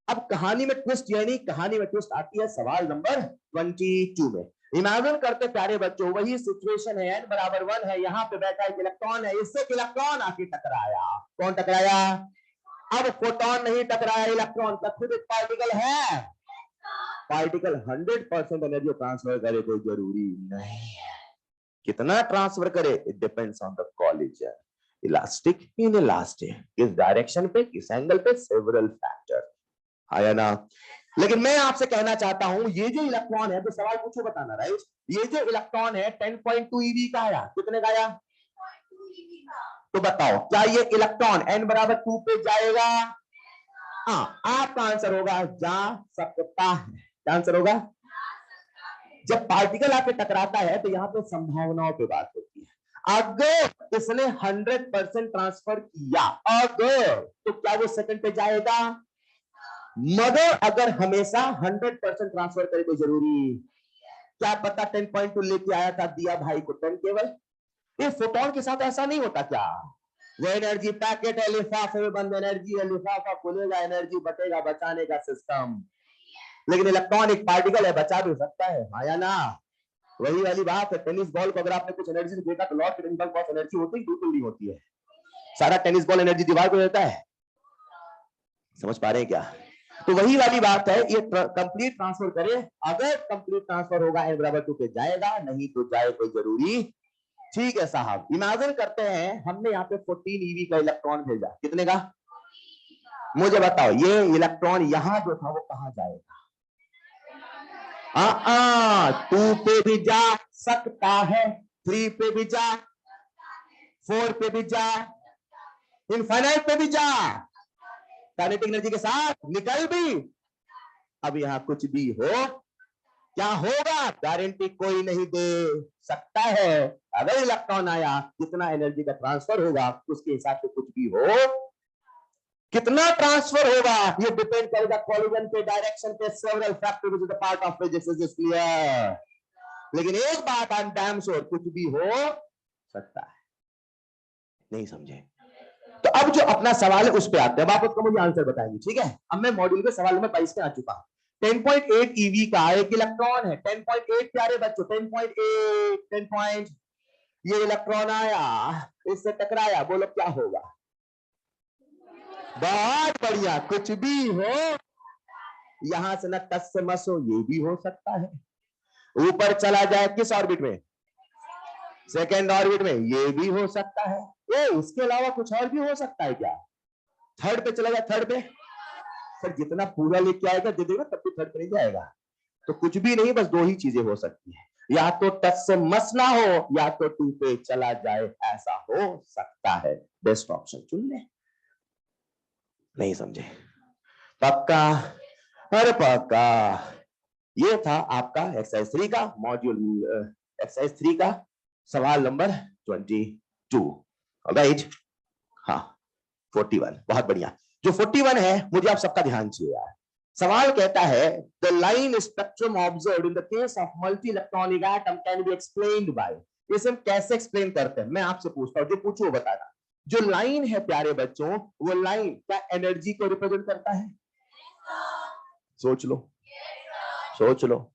अब कहानी में ट्विस्ट, यानी कहानी में ट्विस्ट आती है सवाल नंबर 22 में। इमेजिन करते प्यारे बच्चों, वही सिचुएशन है, n बराबर 1 है, यहाँ पे बैठा एक इलेक्ट्रॉन है, इससे इलेक्ट्रॉन आके टकराया। कौन टकराया? अब फोटोन नहीं टकराया, इलेक्ट्रॉन का खुद एक पार्टिकल है, पार्टिकल 100% एनर्जी ट्रांसफर करे कोई जरूरी नहीं है। कितना ट्रांसफर करे it depends on the collision, elastic inelastic, किस डायरेक्शन पे, किस एंगल पे, सेवरल फैक्टर आया ना। लेकिन मैं आपसे कहना चाहता हूं ये जो इलेक्ट्रॉन है, तो सवाल पूछो बताना, राइट। ये जो इलेक्ट्रॉन है 10.2 eV का आया, कितने का आया? तो बताओ क्या ये इलेक्ट्रॉन n बराबर 2 पे जाएगा? हाँ, आपका आंसर होगा जा सकता है। क्या आंसर होगा? जब पार्टिकल आके टकराता है तो यहाँ पे संभावनाओं पे बात होती है। अगर इसने 100% ट्रांसफर किया अगर, तो क्या वो सेकंड पे जाएगा? मगर अगर हमेशा 100% ट्रांसफर करे तो जरूरी, क्या पता 10.2 लेके आया था, दिया भाई को 10 केवल। ये फोटोन के साथ ऐसा नहीं होता क्या? वो एनर्जी पैकेट है, लिफाफे में बंद एनर्जी है, लिफाफा खुलेगा एनर्जी बचेगा, बचाने का सिस्टम। लेकिन इलेक्ट्रॉन एक पार्टिकल है, बचा भी सकता है, आया ना। वही वाली बात है, टेनिस बॉल को अगर आपने कुछ एनर्जी से देखा तो लॉर्ड किटनबर्ग बहुत एनर्जी होती है, बिल्कुल नहीं होती है। सारा टेनिस बॉल एनर्जी दीवार को देता है, समझ पा रहे हैं क्या? तो वही वाली बात है, ये कंप्लीट ट्रांसफर करे, अगर कंप्लीट ट्रांसफर होगा n बराबर 2 पे जाएगा, नहीं तो जाए कोई जरूरी। ठीक है साहब, इमेजिन करते हैं हमने यहाँ पे 14 eV का इलेक्ट्रॉन भेजा, कितने का? मुझे बताओ ये इलेक्ट्रॉन यहां जो था वो कहां जाएगा? 2 पे भी जा सकता है, 3 पे भी जा, 4 पे भी जा, इनफाइनाइट पे भी जा, काइनेटिक एनर्जी के साथ निकल भी। अब यहां कुछ भी हो, क्या होगा गारंटी कोई नहीं दे सकता है। अगर इलेक्ट्रॉन आया, कितना एनर्जी का ट्रांसफर होगा उसके हिसाब से कुछ भी हो, कितना ट्रांसफर होगा ये डिपेंड करेगा कॉलिजन पे, डायरेक्शन पे, several factor which is the part of physics, is clear. लेकिन एक बात आई एम डैम श्योर, कुछ भी हो सकता है। नहीं समझे? तो अब जो अपना सवाल है उस पे आते हैं, अब आप उसका मुझे आंसर बताएंगे, ठीक है। अब मैं मॉड्यूल के सवाल नंबर 22 पे आ चुका हूं। 10.8 eV का एक इलेक्ट्रॉन है, 10.8 प्यारे बच्चों, 10.8 10. ये इलेक्ट्रॉन आया, इससे टकराया, बोलो क्या होगा? बहुत बढ़िया, कुछ भी हो, यहां से न तस से मस हो, ये भी हो सकता है। ऊपर चला जाए किस ऑर्बिट में? सेकेंड ऑर्बिट में, ये भी हो सकता है। ये इसके अलावा कुछ और भी हो सकता है क्या? थर्ड पे चला जाए, थर्ड पे सर जितना पूरा लेके आएगा दे देगा, तब भी थर्ड पे नहीं जाएगा। तो कुछ भी नहीं, बस दो ही चीजें हो सकती है, या तो टच से मस ना हो, या तो 2 पे चला जाए, ऐसा हो सकता है। बेस्ट ऑप्शन चुन ले। नहीं समझे? पक्का? अरे पक्का। ये था आपका एक्सरसाइज 3 का मॉड्यूल, एक्सरसाइज 3 का सवाल नंबर 22, राइट? हाँ 41, बहुत बढ़िया। जो 41 है, मुझे आप सबका ध्यान चाहिए यार। सवाल कहता है the line spectrum observed in the case of multi electronic atom can be explained bye. इसे हम कैसे एक्सप्लेन करते हैं, मैं आपसे पूछता हूं, जो पूछो वो बताना। जो लाइन है प्यारे बच्चों, वो लाइन क्या एनर्जी को रिप्रेजेंट करता है? सोच लो, सोच लो।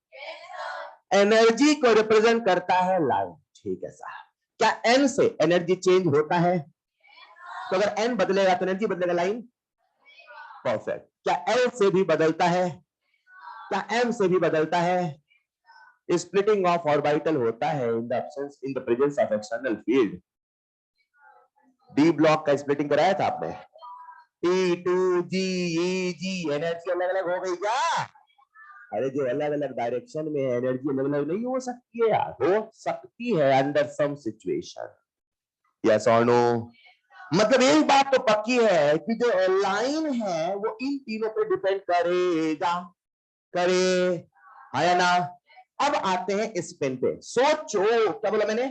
एनर्जी को रिप्रेजेंट करता है लाइन, ठीक है साहब। क्या एन से एनर्जी चेंज होता है? तो अगर एन बदलेगा तो एनर्जी बदलेगा, लाइन? परफेक्ट। क्या एल से भी बदलता है? क्या एम से भी बदलता है? स्प्लिटिंग ऑफ ऑर्बिटल होता है in the absence, in the presence of external field. D block का स्प्लिटिंग कराया था आपने? T2G EG, एनर्जी अलग अलग हो गई क्या? अरे जो अलग अलग डायरेक्शन में एनर्जी अलग अलग नहीं हो सकती है यार, हो सकती है अंडर सम सिचुएशन। यस और नो? मतलब एक बात तो पक्की है कि जो लाइन है वो इन तीनों पे डिपेंड करेगा, करे, है ना। अब आते हैं स्पिन पे। सोचो, क्या बोला मैंने?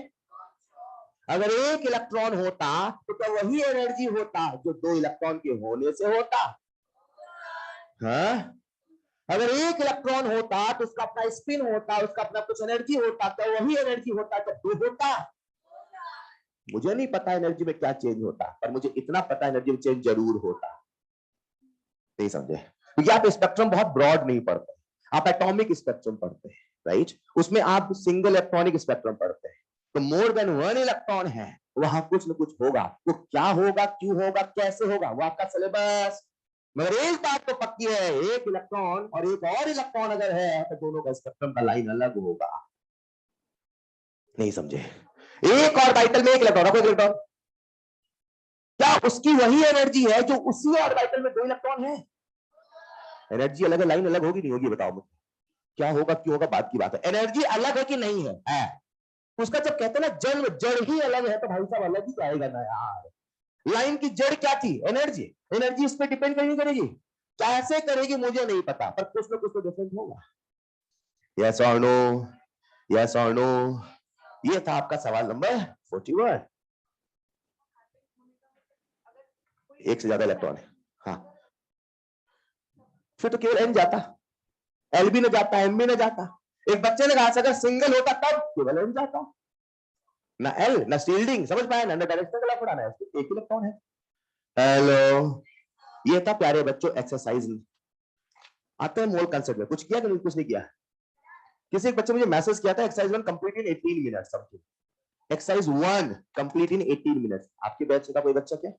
अगर एक इलेक्ट्रॉन होता तो क्या वही एनर्जी होता जो 2 इलेक्ट्रॉन के होने से होता? हाँ? अगर एक इलेक्ट्रॉन होता तो उसका अपना स्पिन होता, उसका अपना कुछ एनर्जी होता, तो वही एनर्जी होता जब 2 होता। मुझे नहीं पता एनर्जी में क्या चेंज होता, पर मुझे इतना पता एनर्जी में चेंज जरूर होता। नहीं समझे? क्योंकि आप स्पेक्ट्रम बहुत ब्रॉड नहीं पढ़ते, आप एटॉमिक स्पेक्ट्रम पढ़ते हैं, राइट? उसमें आप सिंगल इलेक्ट्रॉनिक स्पेक्ट्रम पढ़ते हैं। तो मोर देन 1 इलेक्ट्रॉन है, वहां कुछ न कुछ होगा। वो क्या होगा, क्यों होगा, कैसे होगा, वो आपका सिलेबस मगर एक बात तो पक्की है, एक इलेक्ट्रॉन और एक और इलेक्ट्रॉन अगर है तो दोनों का स्पेक्ट्रम का लाइन अलग होगा। नहीं समझे? एक ऑर्बिटल में एक इलेक्ट्रॉन, एक इलेक्ट्रॉन, क्या उसकी वही एनर्जी है जो उसी ऑर्बिटल में दो इलेक्ट्रॉन है? एनर्जी अलग है, लाइन अलग होगी नहीं होगी? बताओ मुझे क्या होगा, क्यों होगा, बात की बात है। एनर्जी अलग है कि नहीं है? उसका जब कहते हैं ना जन्म जड़ ही अलग है तो भाई साहब अलग ही जाएगा ना यार। लाइन की जड़ क्या थी? एनर्जी। एनर्जी इस पे डिपेंड नहीं करेगी, कैसे करेगी मुझे नहीं पता, पर कुछ ना कुछ तो डिफरेंस होगा। यस और नो, यस और नो। ये था आपका सवाल नंबर 41। एक से ज्यादा इलेक्ट्रॉन है, हाँ, फिर तो केवल एन जाता, एल भी न जाता, एम भी न जाता। एक बच्चे ने कहा अगर सिंगल होता तब केवल एन जाता, ना एल ना शील्डिंग, समझ पाए ना, डायरेक्शनल का लफड़ा है, एक ही इलेक्ट्रॉन है। हेलो, ये था प्यारे बच्चों एक्सरसाइज। आते हैं मोल कंसेप्ट में। कुछ किया कि नहीं? कुछ नहीं किया। किसी एक बच्चे मुझे मैसेज किया था exercise 1 complete in 18 minutes something. Exercise 1 complete in 18 minutes. आपके बैच का कोई बच्चा क्या?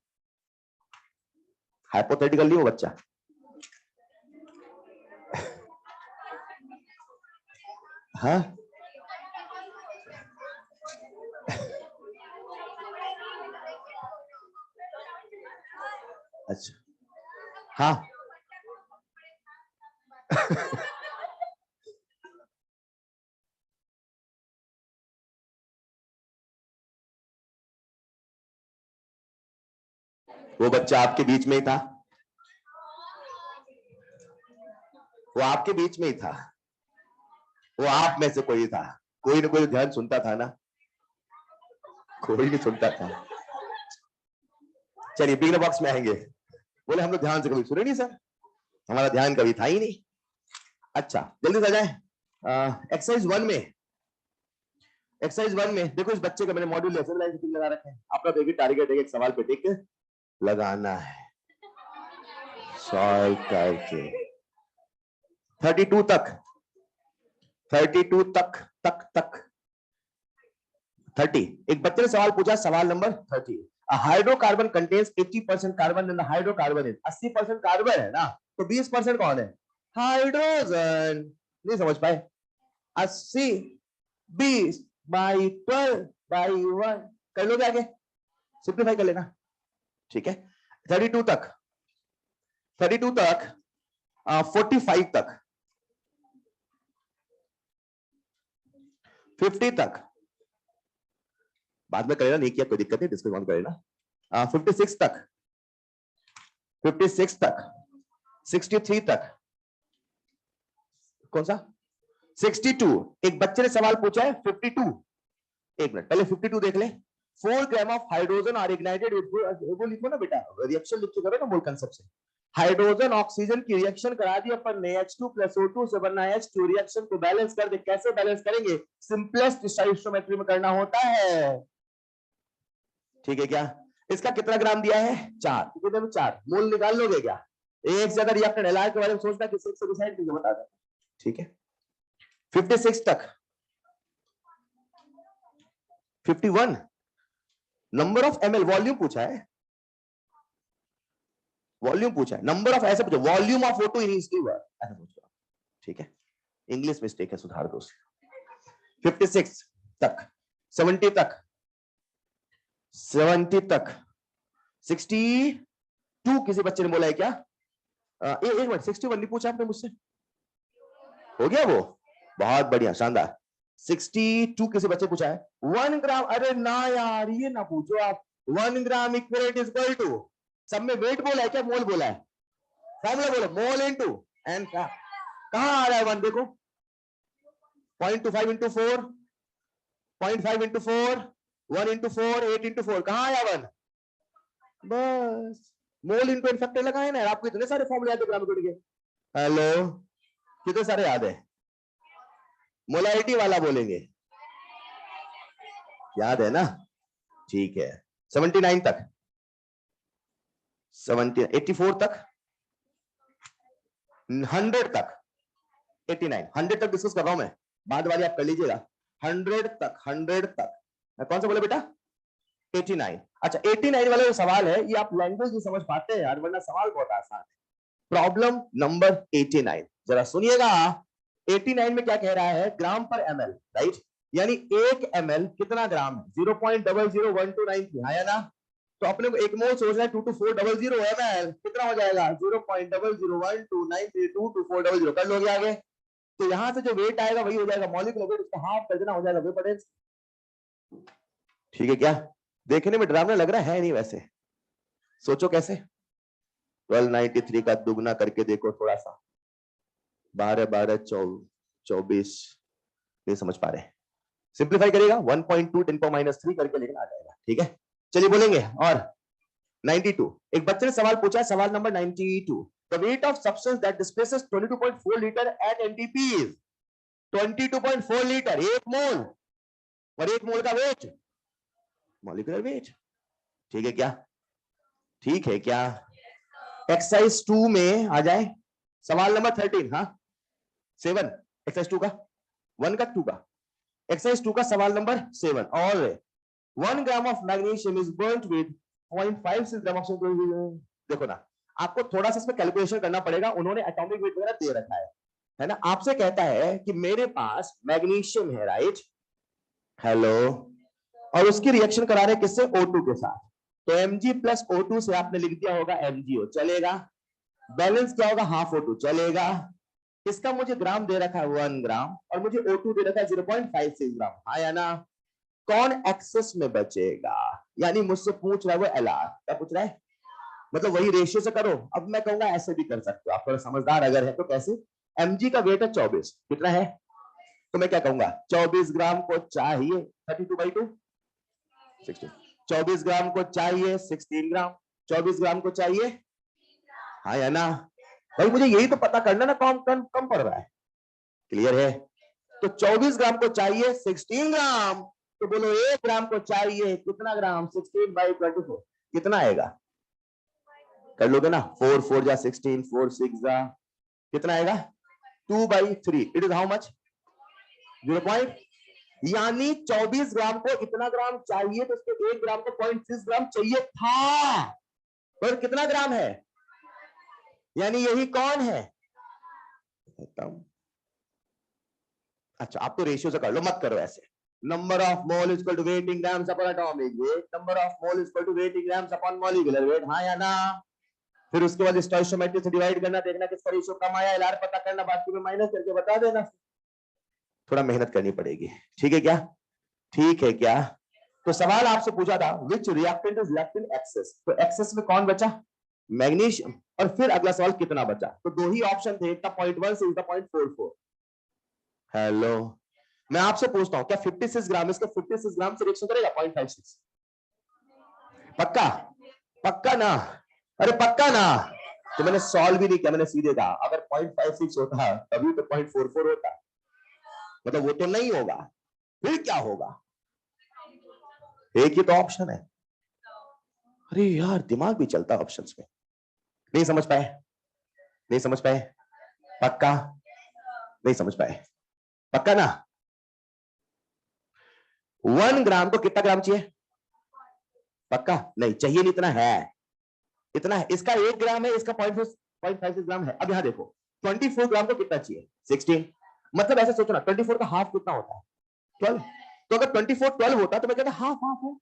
हाइपोथेटिकल नहीं वो बच्चा। हाँ अच्छा, हाँ वो बच्चा आपके बीच में ही था, वो आपके बीच में ही था, वो आप में से कोई था। कोई ना कोई ध्यान सुनता था ना? कोई नहीं सुनता था। चलिए बिगनर बॉक्स में आएंगे। बोले हम लोग ध्यान से कभी सुने नहीं सर, हमारा ध्यान कभी था ही नहीं। अच्छा जल्दी से आ जाए एक्सरसाइज 1 में। एक्सरसाइज 1 में देखो, इस बच्चे का मैंने मॉड्यूल लगा रखे हैं। आपका देखिए टारगेट है एक सवाल पे टिक लगाना है, सॉल्व करके 32 तक, 32 तक तक तक 30। एक बच्चे ने सवाल पूछा, सवाल number 30। Hydrocarbon contains 80% carbon and hydrocarbon is 80% carbon है ना, तो 20% कौन है? हाइड्रोजन। नहीं समझ पाए? 80 20 बाई 12 बाई 1 कर लोगे आगे, सिंप्लीफाई कर लेना, ठीक है। 32 तक, 32 तक 45 तक, 50 तक बाद में करेगा, नहीं किया कोई दिक्कत नहीं, डिस्कस ऑन करेगा। 56 तक, 56 तक, 63 तक, कौन सा 62। एक बच्चे ने सवाल पूछा है 52। एक मिनट पहले 52 देख ले। 4 gram of hydrogen are ignited with, वो लिखो ना बेटा, रिएक्शन लिख के करो ना मोल कांसेप्ट से। हाइड्रोजन ऑक्सीजन की रिएक्शन करा दी अपन ने, H2 + O2 से बनना है H2। रिएक्शन को बैलेंस कर दे, कैसे बैलेंस करेंगे? सिंपलेस्ट स्टोइकियोमेट्री में करना होता है, ठीक है क्या? इसका कितना ग्राम दिया है? 4। कितने में 4 मोल निकाल लोगे क्या? एक से ज्यादा रिएक्टेंट एलाइड के बारे में सोचना, किसी से डिसाइड करके बता दे, ठीक है। 56 तक, 51 नंबर ऑफ ml, वॉल्यूम पूछा है, वॉल्यूम पूछा है, नंबर ऑफ ऐसे पूछा, volume of O2 in each liver ऐसा पूछा, ठीक है। इंग्लिश मिस्टेक है, सुधार दो। 56 तक, 70 तक, 70 तक, 62 किसी बच्चे ने बोला है क्या? एक मिनट, 61 नहीं पूछा आपने मुझसे? हो गया वो, बहुत बढ़िया, शानदार। 62 किसी बच्चे पूछा है। 1 ग्राम, अरे ना यार ये ना पूछो आप। 1 gram equivalent is equal to, सब में वेट बोला है क्या मोल बोला है? फॉर्मूला बोलो, मोल इनटू एन का, कहां आ रहा है 1 देखो, 0.25 इंटू 4, 0.5 इंटू 4, 1 इंटू 4, 8 इंटू 4, कहां आया 1? बस मोल इंटू एन फैक्टर लगाए ना, आपको इतने सारे फॉर्मूले याद है ग्राम के। हेलो, कितने सारे याद है? मोलारिटी वाला बोलेंगे, याद है ना? ठीक है। 79 तक, 70, 84 तक, 100 तक, 89, 100 तक डिस्कस कर रहा हूं मैं, बाद वाली आप कर लीजिएगा। 100 तक, 100 तक कौन सा बोले बेटा? 89। अच्छा 89 वाला जो सवाल है ये आप लैंग्वेज नहीं समझ पाते हैं यार, वरना सवाल बहुत आसान है। प्रॉब्लम नंबर 89 जरा सुनिएगा। 89 में क्या कह रहा है, ग्राम पर ml, राइट, यानी 1 ml कितना ग्राम है, 0.001293, हाँ या ना। तो अपने को एक मोल सोचना है 22400 ml कितना हो जाएगा, 0.001293222400, कर लोगे आगे। तो यहां से जो वेट आएगा वही हो जाएगा मॉलिक्यूलर वेट, उसका हाफ कर देना, हो जाएगा वेपर डेंसिटी। ठीक है क्या, देखने में डरावना लग रहा है नहीं, वैसे सोचो कैसे। 1293 का दुगना करके देखो थोड़ा सा, 12 12 24, नहीं समझ पा रहे, सिंप्लीफाई करेगा 1.2 10⁻³ करके लेकिन आ जाएगा। ठीक है, चलिए बोलेंगे। और 92, एक बच्चे ने सवाल पूछा है, सवाल number 92, the weight of substance that displaces 22.4 liter at NTP is 22.4 litre, एक मोल, और एक मोल का वेट मॉलिक्यूलर वेट। ठीक है क्या, ठीक है क्या। एक्सरसाइज 2 में आ जाए, सवाल नंबर 13, हाँ 7, एक्सरसाइज 2 का 1 का 2 का, एक्सरसाइज 2 का सवाल नंबर 7, और 1 ग्राम of magnesium is burned with 0.56 gram of, देखो ना, आपको थोड़ा सा इसमें कैलकुलेशन करना पड़ेगा, उन्होंने एटॉमिक वेट वगैरह दे रखा है ना। आपसे कहता है कि मेरे पास मैग्नीशियम है, राइट, हेलो, और उसकी रिएक्शन करा रहे किससे, O2 के साथ, तो Mg प्लस O2 से आपने लिख दिया होगा MgO, चलेगा। बैलेंस क्या होगा, हाफ O2, चलेगा। इसका मुझे ग्राम दे रखा है 1 ग्राम, और मुझे O2 दे रखा है 0.56 ग्राम, हाँ या ना। कौन एक्सेस में बचेगा, यानी मुझसे पूछ रहा है वो LR, क्या पूछ रहा है, मतलब वही रेशियो से करो। अब मैं कहूंगा ऐसे भी कर सकते हो आप, थोड़ा समझदार अगर है तो। कैसे, Mg का वेट है 24, कितना है, तो मैं क्या कहूंगा, 24 ग्राम को चाहिए 32/2, 16, 24 ग्राम को चाहिए 16 ग्राम, 24 ग्राम को चाहिए, हाँ या ना। भाई मुझे यही तो पता करना ना, कम कम कम पड़ रहा है, क्लियर है। तो 24 ग्राम को चाहिए 16 ग्राम, तो बोलो 1 ग्राम को चाहिए कितना ग्राम, 16/24, कितना आएगा, कर लोगे ना, 4 4 जा 16, 4 6 जा कितना आएगा, 2/3, इट इज हाउ मच, 0. यानी 24 ग्राम को इतना ग्राम चाहिए, तो उसको 1 ग्राम को 0.6 ग्राम चाहिए था, पर कितना ग्राम है, यानी यही कौन है, अच्छा आप तो रेशियो से कर लो, मत करो ऐसे। Number of mole is equal to weight in grams upon atomic weight, number of mole is equal to weight in grams upon molecular weight, हाँ या ना। फिर उसके बाद स्टोइचियोमेट्री से डिवाइड करना, देखना किसका रेशियो कम आया, एलआर पता करना, बाकी में माइनस करके बता देना, थोड़ा मेहनत करनी पड़ेगी। ठीक है क्या, ठीक है क्या। तो सवाल आपसे पूछा था which reactant is left in excess, तो एक्सेस में कौन बचा, मैग्नीशियम, और फिर अगला सवाल कितना बचा, तो दो ही ऑप्शन थे, एक था 0.1 से, एक था 0.44। हेलो, मैं आपसे पूछता हूं क्या 56 ग्राम, इसका 56 ग्राम से रिएक्शन करेगा 0.56, पक्का, पक्का ना, अरे पक्का ना। तो मैंने सॉल्व भी नहीं किया, मैंने सीधे कहा अगर 0.56 होता तभी तो 0.44 होता, मतलब वो तो नहीं होगा, फिर क्या होगा, एक ही तो ऑप्शन है। अरे यार दिमाग भी चलता ऑप्शंस में, नहीं समझ पाए, नहीं समझ पाए, पक्का, नहीं समझ पाए, पक्का ना। 1 ग्राम को कितना ग्राम चाहिए, पक्का, नहीं चाहिए, नहीं, इतना है, इतना है, इसका 1 ग्राम है, इसका 0.56 ग्राम है। अब यहां देखो 24 ग्राम को कितना चाहिए, 16, मतलब ऐसे सोचो ना, 24 का हाफ कितना होता है, 12, तो अगर 24 12 होता तो मैं कहता हाफ हाफ है,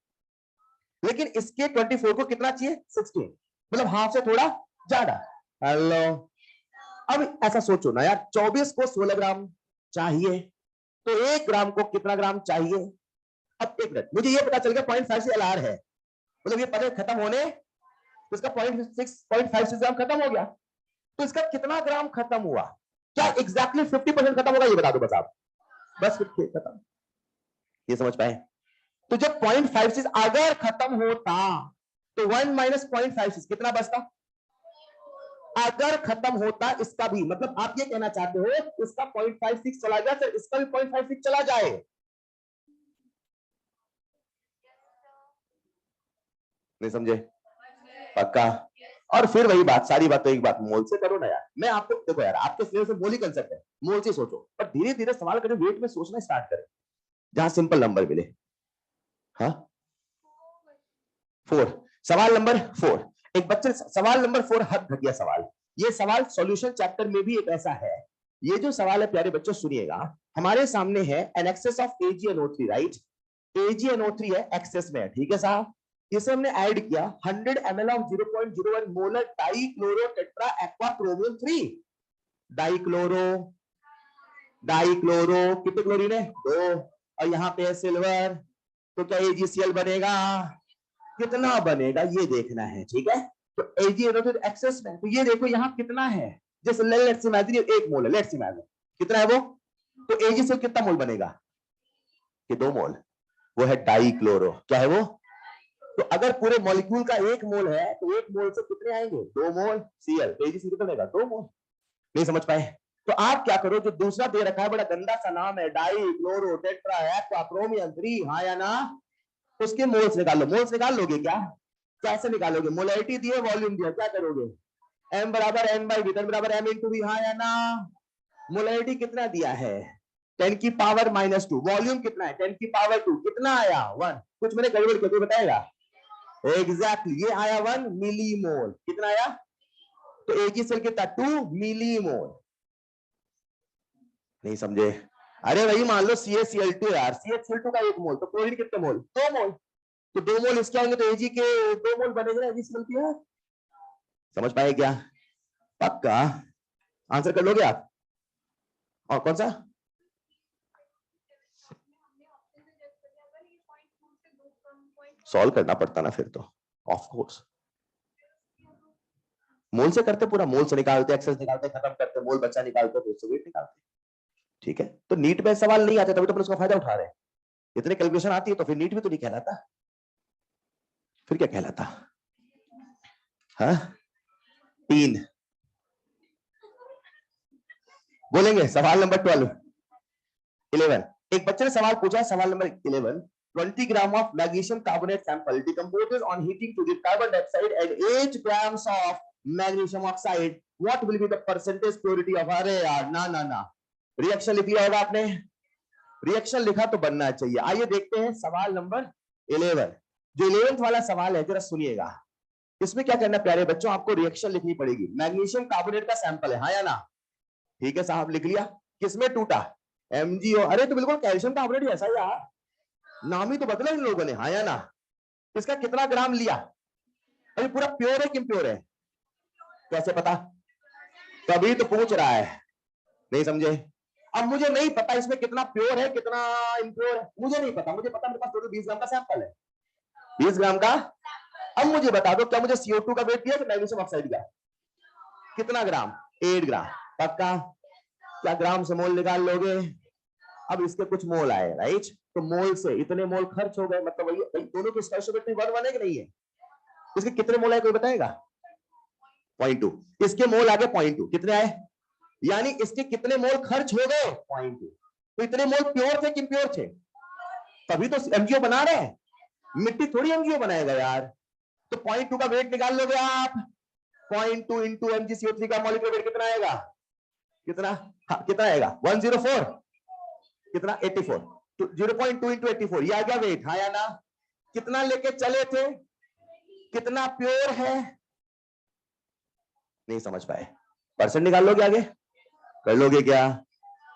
लेकिन इसके 24 को कितना चाहिए, 16, मतलब हाफ से थोड़ा ज्यादा। हेलो, अब ऐसा सोचो ना यार, 24 को 16 ग्राम चाहिए, तो 1 ग्राम को कितना ग्राम चाहिए। अब एक मिनट, मुझे ये पता चल गया 0.5 LR है, मतलब ये पता खत्म होने, तो इसका 0.56 ग्राम खत्म हो गया, तो इसका कितना ग्राम खत्म हुआ, क्या एग्जैक्टली 50% खत्म होगा, ये बता दो बस आप, बस 50 खत्म, ये समझ पाए। तो जब 0.56 अगर खत्म होता तो 1 माइनस 0.56 कितना बचता, अगर खत्म होता इसका भी, मतलब आप ये कहना चाहते हो इसका 0.56 चला गया, तो इसका भी 0.56 चला जाए, नहीं समझे, पक्का। और फिर वही बात, सारी बात तो एक बात, मोल से करो ना यार, मैं आपको देखो यार, आपके सिलेबस में मोल ही कंसेप्ट है, मोल से सोचो, पर धीरे धीरे सवाल करें, वेट में सोचना स्टार्ट करें, जहां सिंपल नंबर मिले। हाँ 4, सवाल नंबर 4, एक बच्चे, सवाल नंबर 4 हद घटिया सवाल, ये सवाल सॉल्यूशन चैप्टर में भी एक ऐसा है। ये जो सवाल है प्यारे बच्चों सुनिएगा, हमारे सामने है N access of AgNO3, right? AgNO3 है एक्सेस में, ठीक है साहब। इसे हमने ऐड किया 100 ml of 0.01 molar dichloro tetra aqua chromium 3। Dichloro कितने क्लोरीन है? 2, और यहाँ पे है सिल्वर, तो क्या AgCl बनेगा? कितना बनेगा ये देखना है, ठीक है? तो AgNO3 एक्सेस में, तो ये देखो यहाँ कितना है, जैसे लेट्स इमेजिन 1 मोल है, लेट्स इमेजिन कितना है वो, तो AgCl कितना मोल बनेगा? कि 2 मोल, वो है डाइक्लोरो, क्या है वो? तो अगर पूरे मॉलिक्यूल का 1 मोल है तो 1 मोल से कितने आएंगे? 2 मोल Cl, AgCl कितना बनेगा? 2 मोल। नहीं समझ पाए? तो आप क्या करो, जो दूसरा दे रखा है बड़ा गंदा सा नाम है डाइक्लोरो टेट्रा एक्वा क्रोमियम 3, हाँ या ना, उसके मोल्स निकाल लो। मोल्स निकाल लोगे क्या? कैसे निकालोगे? मोलैरिटी दी है, वॉल्यूम दिया, क्या करोगे? m बराबर n बाई v, बराबर m इंटू v, हाँ या ना? मोलैरिटी कितना दिया है? 10 की पावर -2। वॉल्यूम कितना है? 10 की पावर 2। कितना आया? 1। कुछ मैंने गड़बड़ किया, कोई बताएगा? एग्जैक्टली ये आया 1 मिलीमोल। कितना आया? तो AgCl कितना? 2 मिलीमोल। नहीं समझे? अरे भाई मान लो CaCl2 यार, CaCl2 का 1 मोल, तो क्लोरीन कितने मोल? 2 मोल। तो 2 मोल इसके होंगे तो Ag के 2 मोल बनेंगे ना AgCl के यार। समझ पाए क्या? पक्का आंसर कर लोगे आप? और कौन सा? सॉल्व करना पड़ता ना फिर तो, ऑफ कोर्स। मोल से करते, पूरा मोल से निकालते, एक्सेस निकालते, खत्म करते, मोल बच्चा निकालते, फिर से वेट निकालते, ठीक है? तो नीट में सवाल नहीं आते तभी तो अपन उसका फायदा उठा रहे हैं। इतने कैलकुलेशन आती है तो फिर नीट में तो नहीं कहलाता, फिर क्या कहलाता? हाँ 3 बोलेंगे। सवाल नंबर 11। एक बच्चे ने सवाल पूछा है, सवाल number 11। 20 gram of magnesium carbonate sample decomposes on heating to give carbon dioxide and 8 grams of magnesium oxide, what will be the percentage purity of? अरे यार ना ना ना, रिएक्शन लिख लिया होगा आपने, रिएक्शन लिखा तो बनना चाहिए। आइए देखते हैं सवाल नंबर 11। जो 11th वाला सवाल है जरा सुनिएगा। इसमें क्या करना प्यारे बच्चों, आपको रिएक्शन लिखनी पड़ेगी। मैग्नीशियम कार्बोनेट का सैंपल है, हाँ या ना? ठीक है साहब, लिख लिया। किसमें टूटा? MgO। अरे तो बिल्कुल कैल्शियम कार्बोनेट ऐसा यार, नाम ही तो बदला इन लोगों ने, हाँ या ना? इसका कितना ग्राम लिया? अरे पूरा प्योर है कि इम्प्योर है? कैसे पता? तभी तो पूछ रहा है, नहीं समझे? अब मुझे नहीं पता इसमें कितना प्योर है कितना इम्प्योर है, मुझे नहीं पता। मुझे पता मेरे पास टोटल 20 ग्राम का सैंपल है, 20 ग्राम का। अब मुझे बता दो, क्या मुझे CO2 का वेट दिया कि मैग्नीशियम ऑक्साइड का? कितना ग्राम? 8 ग्राम। पक्का? क्या ग्राम से मोल निकाल लोगे? अब इसके कुछ मोल आए, राइट? तो मोल से इतने मोल खर्च हो गए, मतलब वही दोनों की स्टोइचियोमेट्री 1 है कि नहीं है? इसके कितने मोल आए कोई बताएगा? 0.2। इसके मोल आगे 0.2, कितने आए? यानी इसके कितने मोल खर्च हो गए? 0.2। तो इतने मोल प्योर थे कि इम्प्योर थे? तभी तो MgO बना रहे हैं, मिट्टी थोड़ी MgO बनाएगा यार। तो 0.2 का वेट निकाल लोगे आप। 0.2 इंटू MgCO3 का मॉलिक्यूलर वेट कितना आएगा? कितना? हाँ, कितना आएगा? 104। कितना? 84। तो 0.2 इंटू 84, ये आ गया वेट, हाँ या ना? कितना लेके चले थे? कितना प्योर है? नहीं समझ पाए? परसेंट निकाल लोगे आगे? कर लोगे क्या?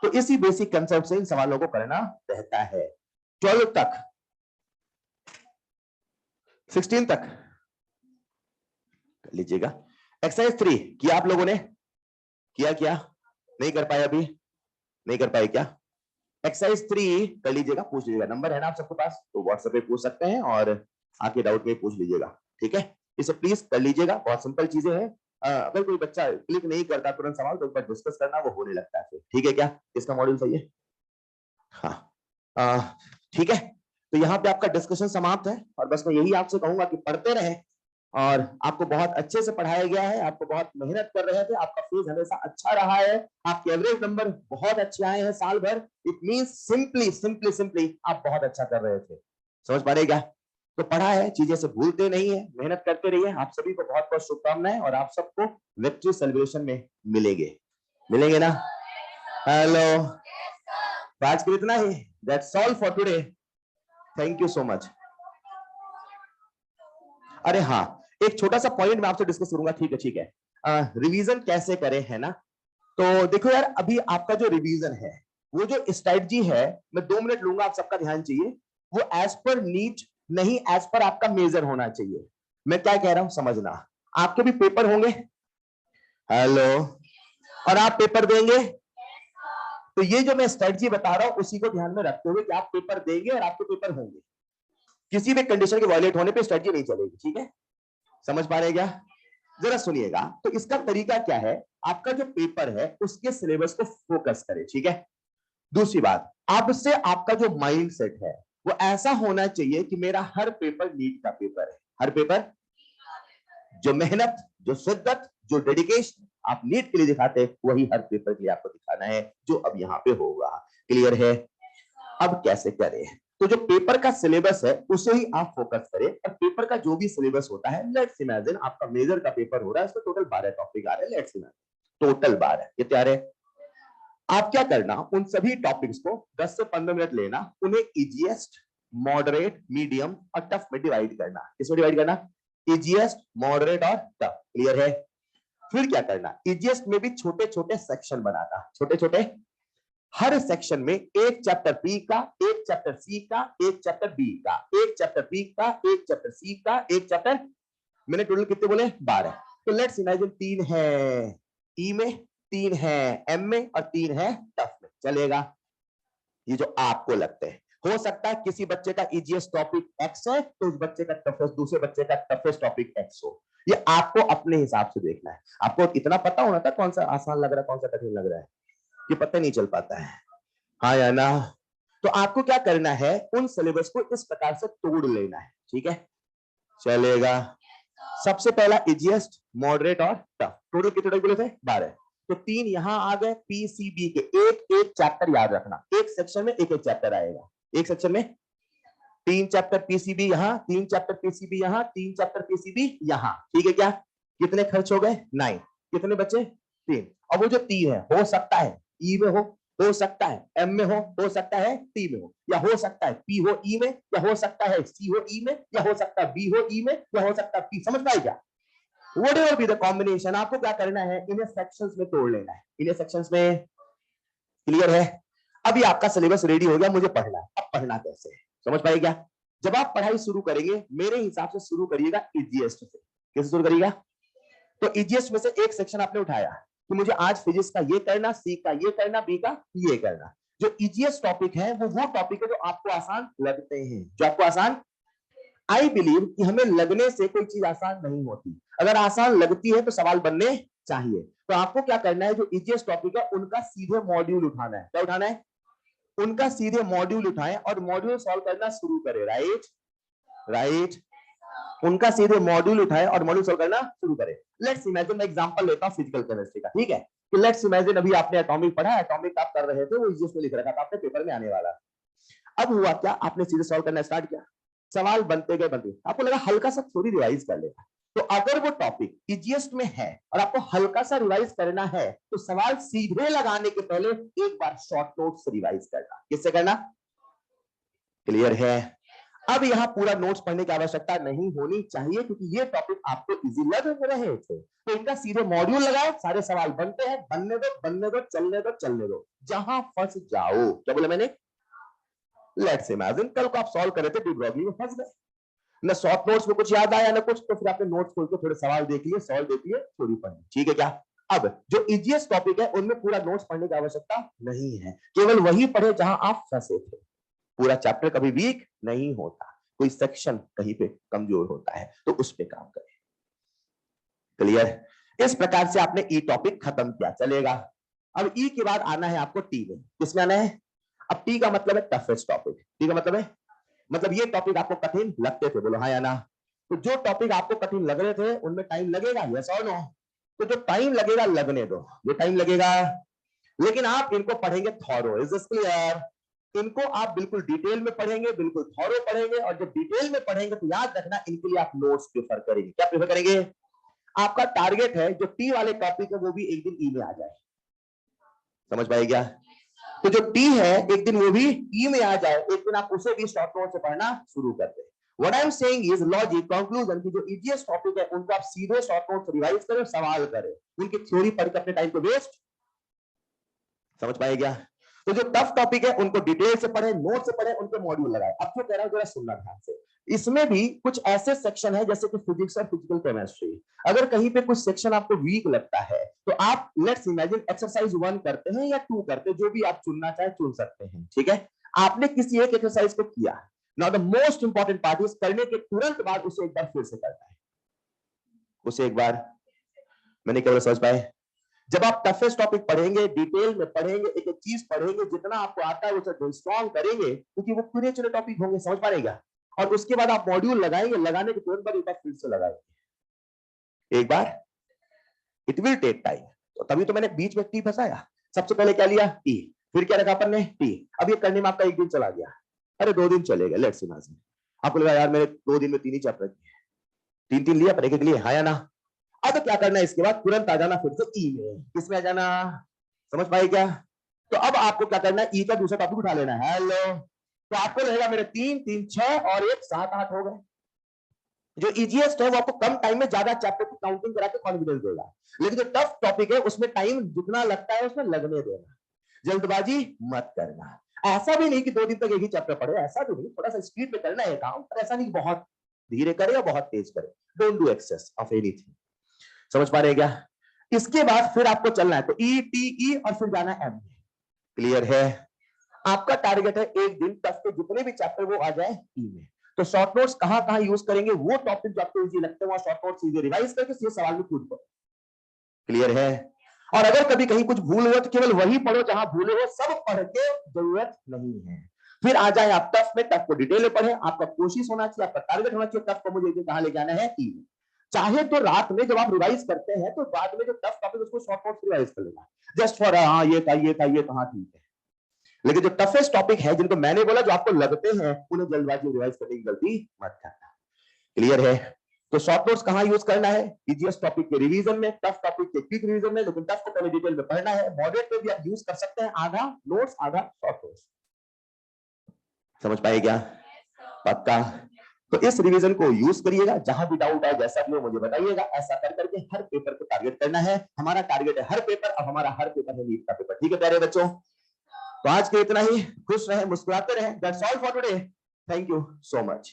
तो इसी बेसिक कंसेप्ट से इन सवालों को करना रहता है। 12 तक, 16 तक कर लीजिएगा। एक्सरसाइज 3 किया आप लोगों ने? किया क्या? नहीं कर पाए अभी? नहीं कर पाए क्या? एक्सरसाइज 3 कर लीजिएगा, पूछ लीजिएगा। नंबर है ना आप सबके पास, तो व्हाट्सएप पे पूछ सकते हैं और आके डाउट में पूछ लीजिएगा, ठीक है? इसे प्लीज कर लीजिएगा, बहुत सिंपल चीजें हैं। अगर कोई बच्चा क्लिक नहीं करता तुरंत सवाल, तो एक बार डिस्कस करना, वो होने लगता है फिर, ठीक है? क्या इसका मॉड्यूल सही है? हाँ ठीक है। तो यहाँ पे आपका डिस्कशन समाप्त है, और बस मैं यही आपसे कहूंगा कि पढ़ते रहें, और आपको बहुत अच्छे से पढ़ाया गया है, आपको बहुत मेहनत कर रहे थे, आपका फेज हमेशा अच्छा रहा है, आपके एवरेज नंबर बहुत अच्छे आए हैं साल भर। It means simply simply simply आप बहुत अच्छा कर रहे थे। समझ पा रहे क्या? तो पढ़ा है, चीजें से भूलते नहीं है, मेहनत करते रहिए। आप सभी को बहुत बहुत शुभकामनाएं, और आप सबको विक्ट्री सेलिब्रेशन में मिलेंगे ना? हेलो, आज के इतना ही। That's all for today. Thank you so much. अरे हाँ, एक छोटा सा पॉइंट मैं आपसे डिस्कस करूंगा, ठीक है? रिवीजन कैसे करें, है ना। तो देखो यार, अभी आपका जो रिवीजन है, वो जो स्ट्रेटजी है, मैं 2 मिनट लूंगा, आप सबका ध्यान चाहिए। वो एज पर नीट नहीं, एज पर आपका मेजर होना चाहिए। मैं क्या कह रहा हूं समझना। आपके भी पेपर होंगे, हेलो, और आप पेपर देंगे। तो ये जो मैं स्ट्रेटजी बता रहा हूं, उसी को ध्यान में रखते हुए कि आप पेपर देंगे और आपके पेपर होंगे। किसी भी कंडीशन के वायलेट होने पे स्ट्रेटजी नहीं चलेगी, ठीक है। समझ पा रहे क्या? जरा सुनिएगा। तो इसका तरीका क्या है, आपका जो पेपर है उसके सिलेबस को फोकस करें, ठीक है। दूसरी बात, अब से आपका जो माइंड सेट है वो ऐसा होना चाहिए कि मेरा हर पेपर नीट का पेपर है। हर पेपर जो मेहनत, जो शिद्दत, जो डेडिकेशन आप नीट के लिए दिखाते हैं, वही हर पेपर के लिए आपको दिखाना है, जो अब यहां पे होगा। क्लियर है? अब कैसे करें? तो जो पेपर का सिलेबस है उसे ही आप फोकस करें, और पेपर का जो भी सिलेबस होता है, लेट्स इमेजिन आपका मेजर का पेपर हो रहा है, इसमें टोटल 12 टॉपिक आ रहे हैं, लेट्स इमेजिन टोटल 12, ये तैयार है। आप क्या करना, उन सभी टॉपिक्स को 10 से 15 मिनट लेना, उन्हें इजीएस्ट, मॉडरेट, मीडियम और टफ में डिवाइड करना। किसमें डिवाइड करना? इजीएस्ट, मॉडरेट और टफ। क्लियर है? फिर क्या करना, इजीएस्ट में भी छोटे छोटे सेक्शन बनाना, छोटे छोटे, हर सेक्शन में एक चैप्टर बी का, एक चैप्टर सी का, एक चैप्टर बी का, एक चैप्टर बी का, एक चैप्टर सी का, एक चैप्टर, मैंने टोटल कितने बोले? 12। तो लेट्स इमेजिन 3 है ई में, 3 है एम में और 3 है टफ में, चलेगा? ये जो आपको लगते हैं, हो सकता है किसी बच्चे का इजीएस्ट टॉपिक एक्स है तो उस बच्चे का टफेस्ट, दूसरे बच्चे का टफेस्ट टॉपिक एक्स हो। ये आपको अपने हिसाब से देखना है। आपको इतना पता होना था कौन सा आसान लग रहा है, कौन सा कठिन लग रहा है, ये पता नहीं चल पाता है, हाँ या ना। तो आपको क्या करना है, उन सिलेबस को इस प्रकार से तोड़ लेना है, ठीक है, चलेगा। सबसे पहला इजीएस्ट, मॉडरेट और टफ, टोटल कितने टॉपिक बोले थे? 12। तो 3 यहां आ गए, पीसीबी के एक एक चैप्टर याद रखना, एक सेक्शन में एक एक चैप्टर आएगा, एक सेक्शन में 3 चैप्टर पीसीबी यहां, 3 चैप्टर पीसीबी यहां, 3 चैप्टर पीसीबी यहां, ठीक है क्या? कितने खर्च हो गए? 9। कितने बचे? 3। और वो जो 3 है, हो सकता है ई में हो सकता है एम में हो सकता है टी में या हो सकता है पी हो ई में, या हो सकता है सी हो ई में, या हो सकता है बी हो ई में, या हो सकता है पी। समझ पाए क्या? whatever be the combination, आपको क्या करना है, इन्हें सेक्शंस में तोड़ लेना है, इन्हें सेक्शंस में। क्लियर है? अभी आपका सिलेबस रेडी हो गया, मुझे पढ़ना है। अब पढ़ना कैसे है, समझ पाए क्या? जब आप पढ़ाई शुरू करेंगे, मेरे हिसाब से शुरू करिएगा इजीएस्ट से। कैसे शुरू करिएगा? तो इजीएस्ट में से एक सेक्शन आपने उठाया कि मुझे आज फिजिक्स का ये करना, सी का ये करना, बी का ये करना। जो इजीएस्ट टॉपिक है वो टॉपिक है जो आपको आसान लगते हैं, जो आपको आसान, आई बिलीव कि हमें लगने से कोई चीज आसान नहीं होती, अगर आसान लगती है तो सवाल बनने चाहिए। तो आपको क्या करना है, जो इजीएस्ट टॉपिक है उनका सीधे मॉड्यूल उठाना है। क्या उठाना है? उनका सीधे मॉड्यूल उठाएं और मॉड्यूल सॉल्व करना शुरू करें। राइट राइट, उनका सीधे मॉड्यूल उठाएं और मॉड्यूल सॉल्व करना शुरू करें। लेट्स इमेजिन, मैं एग्जांपल लेता हूं फिजिकल केमिस्ट्री का, ठीक है। कि लेट्स इमेजिन अभी आपने एटॉमिक पढ़ा, एटॉमिक आप कर रहे थे, वो इजीएस्ट में लिख रखा था, आपने पेपर में आने वाला। अब हुआ क्या, आपने सीधे सॉल्व करना स्टार्ट किया, सवाल बनते गए बनते गए, आपको लगा हल्का सा थोड़ी रिवाइज कर लेगा। तो अगर वो टॉपिक इजीएस्ट में है और आपको हल्का सा रिवाइज करना है, तो सवाल सीधे लगाने के पहले एक बार शॉर्ट नोट से रिवाइज करना। किससे करना? क्लियर है? अब यहां पूरा नोट्स पढ़ने की आवश्यकता नहीं होनी चाहिए, क्योंकि ये टॉपिक आपको इजी लग रहे थे। तो इनका सीधे मॉड्यूल लगाओ, सारे सवाल बनते हैं, बनने दो, बनने दो, चलने दो, चलने दो, जहां फंस जाओ। क्या बोला मैंने? लेट्स इमेजिन कल को आप सॉल्व कर रहे थे, डिब्रॉगली में फंस गए, ना शॉर्ट नोट्स में कुछ याद आया ना कुछ, तो फिर आपने नोट्स खोल के थोड़े सवाल देख लिए, सॉल्व देख लिए, थोड़ी पढ़ी, ठीक है क्या? अब जो इजीएस्ट टॉपिक है उनमें पूरा नोट्स पढ़ने की आवश्यकता नहीं है, केवल वही पढ़े जहां आप फंसे थे। पूरा चैप्टर कभी वीक नहीं होता, कोई सेक्शन कहीं पे कमजोर होता है, तो उस पे काम करें। क्लियर? इस प्रकार से आपने ई टॉपिक खत्म किया, चलेगा। अब ई के बाद आना है आपको टी में। किसमें आना है? अब टी का मतलब है टफेस्ट टॉपिक। टी का मतलब है, मतलब ये टॉपिक आपको कठिन लगते थे, बोलो हाँ या ना। तो जो टॉपिक आपको कठिन लग रहे थे उनमें टाइम लगेगा, यस और नो? तो जो टाइम लगेगा लगने दो, जो टाइम लगेगा, लेकिन आप इनको पढ़ेंगे थॉरो। Is this clear? इनको आप बिल्कुल डिटेल में पढ़ेंगे, बिल्कुल थॉरो पढ़ेंगे, और जब डिटेल में पढ़ेंगे तो याद रखना इनके लिए आप नोट्स प्रेफर करेंगे। क्या प्रेफर करेंगे? आपका टारगेट है जो टी वाले टॉपिक है वो भी एक दिन ई में आ जाए। समझ पाएगा? तो जो टी है एक दिन वो भी ई में आ जाए, एक दिन आप उसे भी शॉर्ट नोट से पढ़ना शुरू कर दें। What I am saying is logic conclusion की जो इजीएस्ट टॉपिक है उनको आप सीधे शॉर्ट नोट रिवाइज करें, सवाल करें, उनकी थ्योरी पढ़ के अपने टाइम को वेस्ट समझ पाए क्या? तो जो टफ टॉपिक है उनको डिटेल से पढ़े, नोट से पढ़े, उनके मॉड्यूल लगाए। अब क्यों कह रहा हूं जरा सुनना ध्यान से। इसमें भी कुछ ऐसे सेक्शन है जैसे कि फिजिक्स और फिजिकल केमिस्ट्री, अगर कहीं पे कुछ सेक्शन आपको वीक लगता है तो आप लेट्स इमेजिन एक्सरसाइज 1 करते हैं या 2 करते हैं, जो भी आप चुनना चाहे चुन सकते हैं, ठीक है। आपने किसी एक एक्सरसाइज को किया, now the most important part is करने के तुरंत बाद उसे एक बार फिर से करना है, उसे एक बार, मैंने केवल समझ पाए। जब आप टफेस्ट टॉपिक पढ़ेंगे, डिटेल में पढ़ेंगे, एक एक चीज पढ़ेंगे, जितना आपको आता है उसे स्ट्रॉन्ग करेंगे, क्योंकि वो पूरे चुने टॉपिक होंगे, समझ पाएगा। और उसके बाद आप मॉड्यूल लगाएंगे, लगाने के तुरंत बाद एक बार फिर से लगाएंगे, एक बार, इट विल टेक टाइम। तो तभी तो मैंने बीच में टी फंसाया। सबसे पहले क्या लिया? टी, फिर क्या रखा अपन ने? टी। अब ये करने में आपका एक दिन चला गया, अरे 2 दिन चले गए, लेट्स इमेजिन आपको लगा यार मेरे 2 दिन में 3 ही चैप्टर किए, 3 लिया पर एक लिए, हाँ या ना? अब तो क्या करना है इसके बाद? तुरंत आ जाना फिर से ई में। किसमें आ जाना? समझ पाए क्या? तो अब आपको क्या करना है? ई का दूसरा टॉपिक उठा लेना है। हेलो, तो आपको लगेगा मेरे 3 3 6 और 1 7 8 हो गए। जो इजीएस्ट है वो आपको कम टाइम में ज्यादा चैप्टर की काउंटिंग करा के कॉन्फिडेंस देगा, लेकिन जो टफ टॉपिक है उसमें टाइम जितना लगता है उसमें लगने देना, जल्दबाजी मत करना। ऐसा भी नहीं कि 2 दिन तक एक ही चैप्टर पढ़े, ऐसा भी नहीं, थोड़ा सा स्पीड में करना है काम, पर ऐसा नहीं बहुत धीरे करे या बहुत तेज करे। Don't do excess of anything, समझ पा रहे क्या? इसके बाद फिर आपको चलना है तो ई टी ई और फिर जाना है एम में। क्लियर है? आपका टारगेट है एक दिन टफ के जितने भी चैप्टर वो आ जाए ई में। तो शॉर्ट नोट्स कहां कहां यूज करेंगे? वो टॉपिक जो आपको इजी लगते हैं वहां शॉर्ट नोट्स सीधे रिवाइज करके सीधे सवाल में कूद पड़ो। क्लियर है? और अगर कभी कहीं कुछ भूल हो तो केवल वही पढ़ो जहां भूले हो, सब पढ़ के जरूरत नहीं है। फिर आ जाए आप टफ में, टफ को डिटेल में पढ़े। आपका कोशिश होना चाहिए, आपका टारगेट होना चाहिए टफ को मुझे कहां लेके आना है? ई में। चाहे तो रात में जब आप रिवाइज करते हैं तो बाद में जो टफ टॉपिक उसको शॉर्ट नोट्स रिवाइज कर लेना, जस्ट फॉर हाँ ये था ये था ये कहां, ठीक है। लेकिन जो टफेस्ट टॉपिक है जिनको मैंने बोला जो आपको लगते हैं उन्हें जल्दबाजी रिवाइज करने की गलती मत करना। क्लियर है? तो शॉर्ट नोट्स कहां यूज करना है? इजीएस्ट टॉपिक के रिवीजन में, टफ टॉपिक के क्विक रिवीजन में, लेकिन टफ को पहले डिटेल में पढ़ना है। मॉडरेट में भी आप यूज कर सकते हैं, आधा नोट्स आधा शॉर्ट नोट्स। समझ पाए क्या? पक्का? तो इस रिवीजन को यूज करिएगा, जहां भी डाउट आए जैसा भी हो मुझे बताइएगा। ऐसा कर करके हर पेपर को टारगेट करना है। हमारा टारगेट है हर पेपर, अब हमारा हर पेपर है नीट का पेपर, ठीक है प्यारे बच्चों? तो आज के इतना ही, खुश रहे, मुस्कुराते रहे। That's all for today, thank you so much.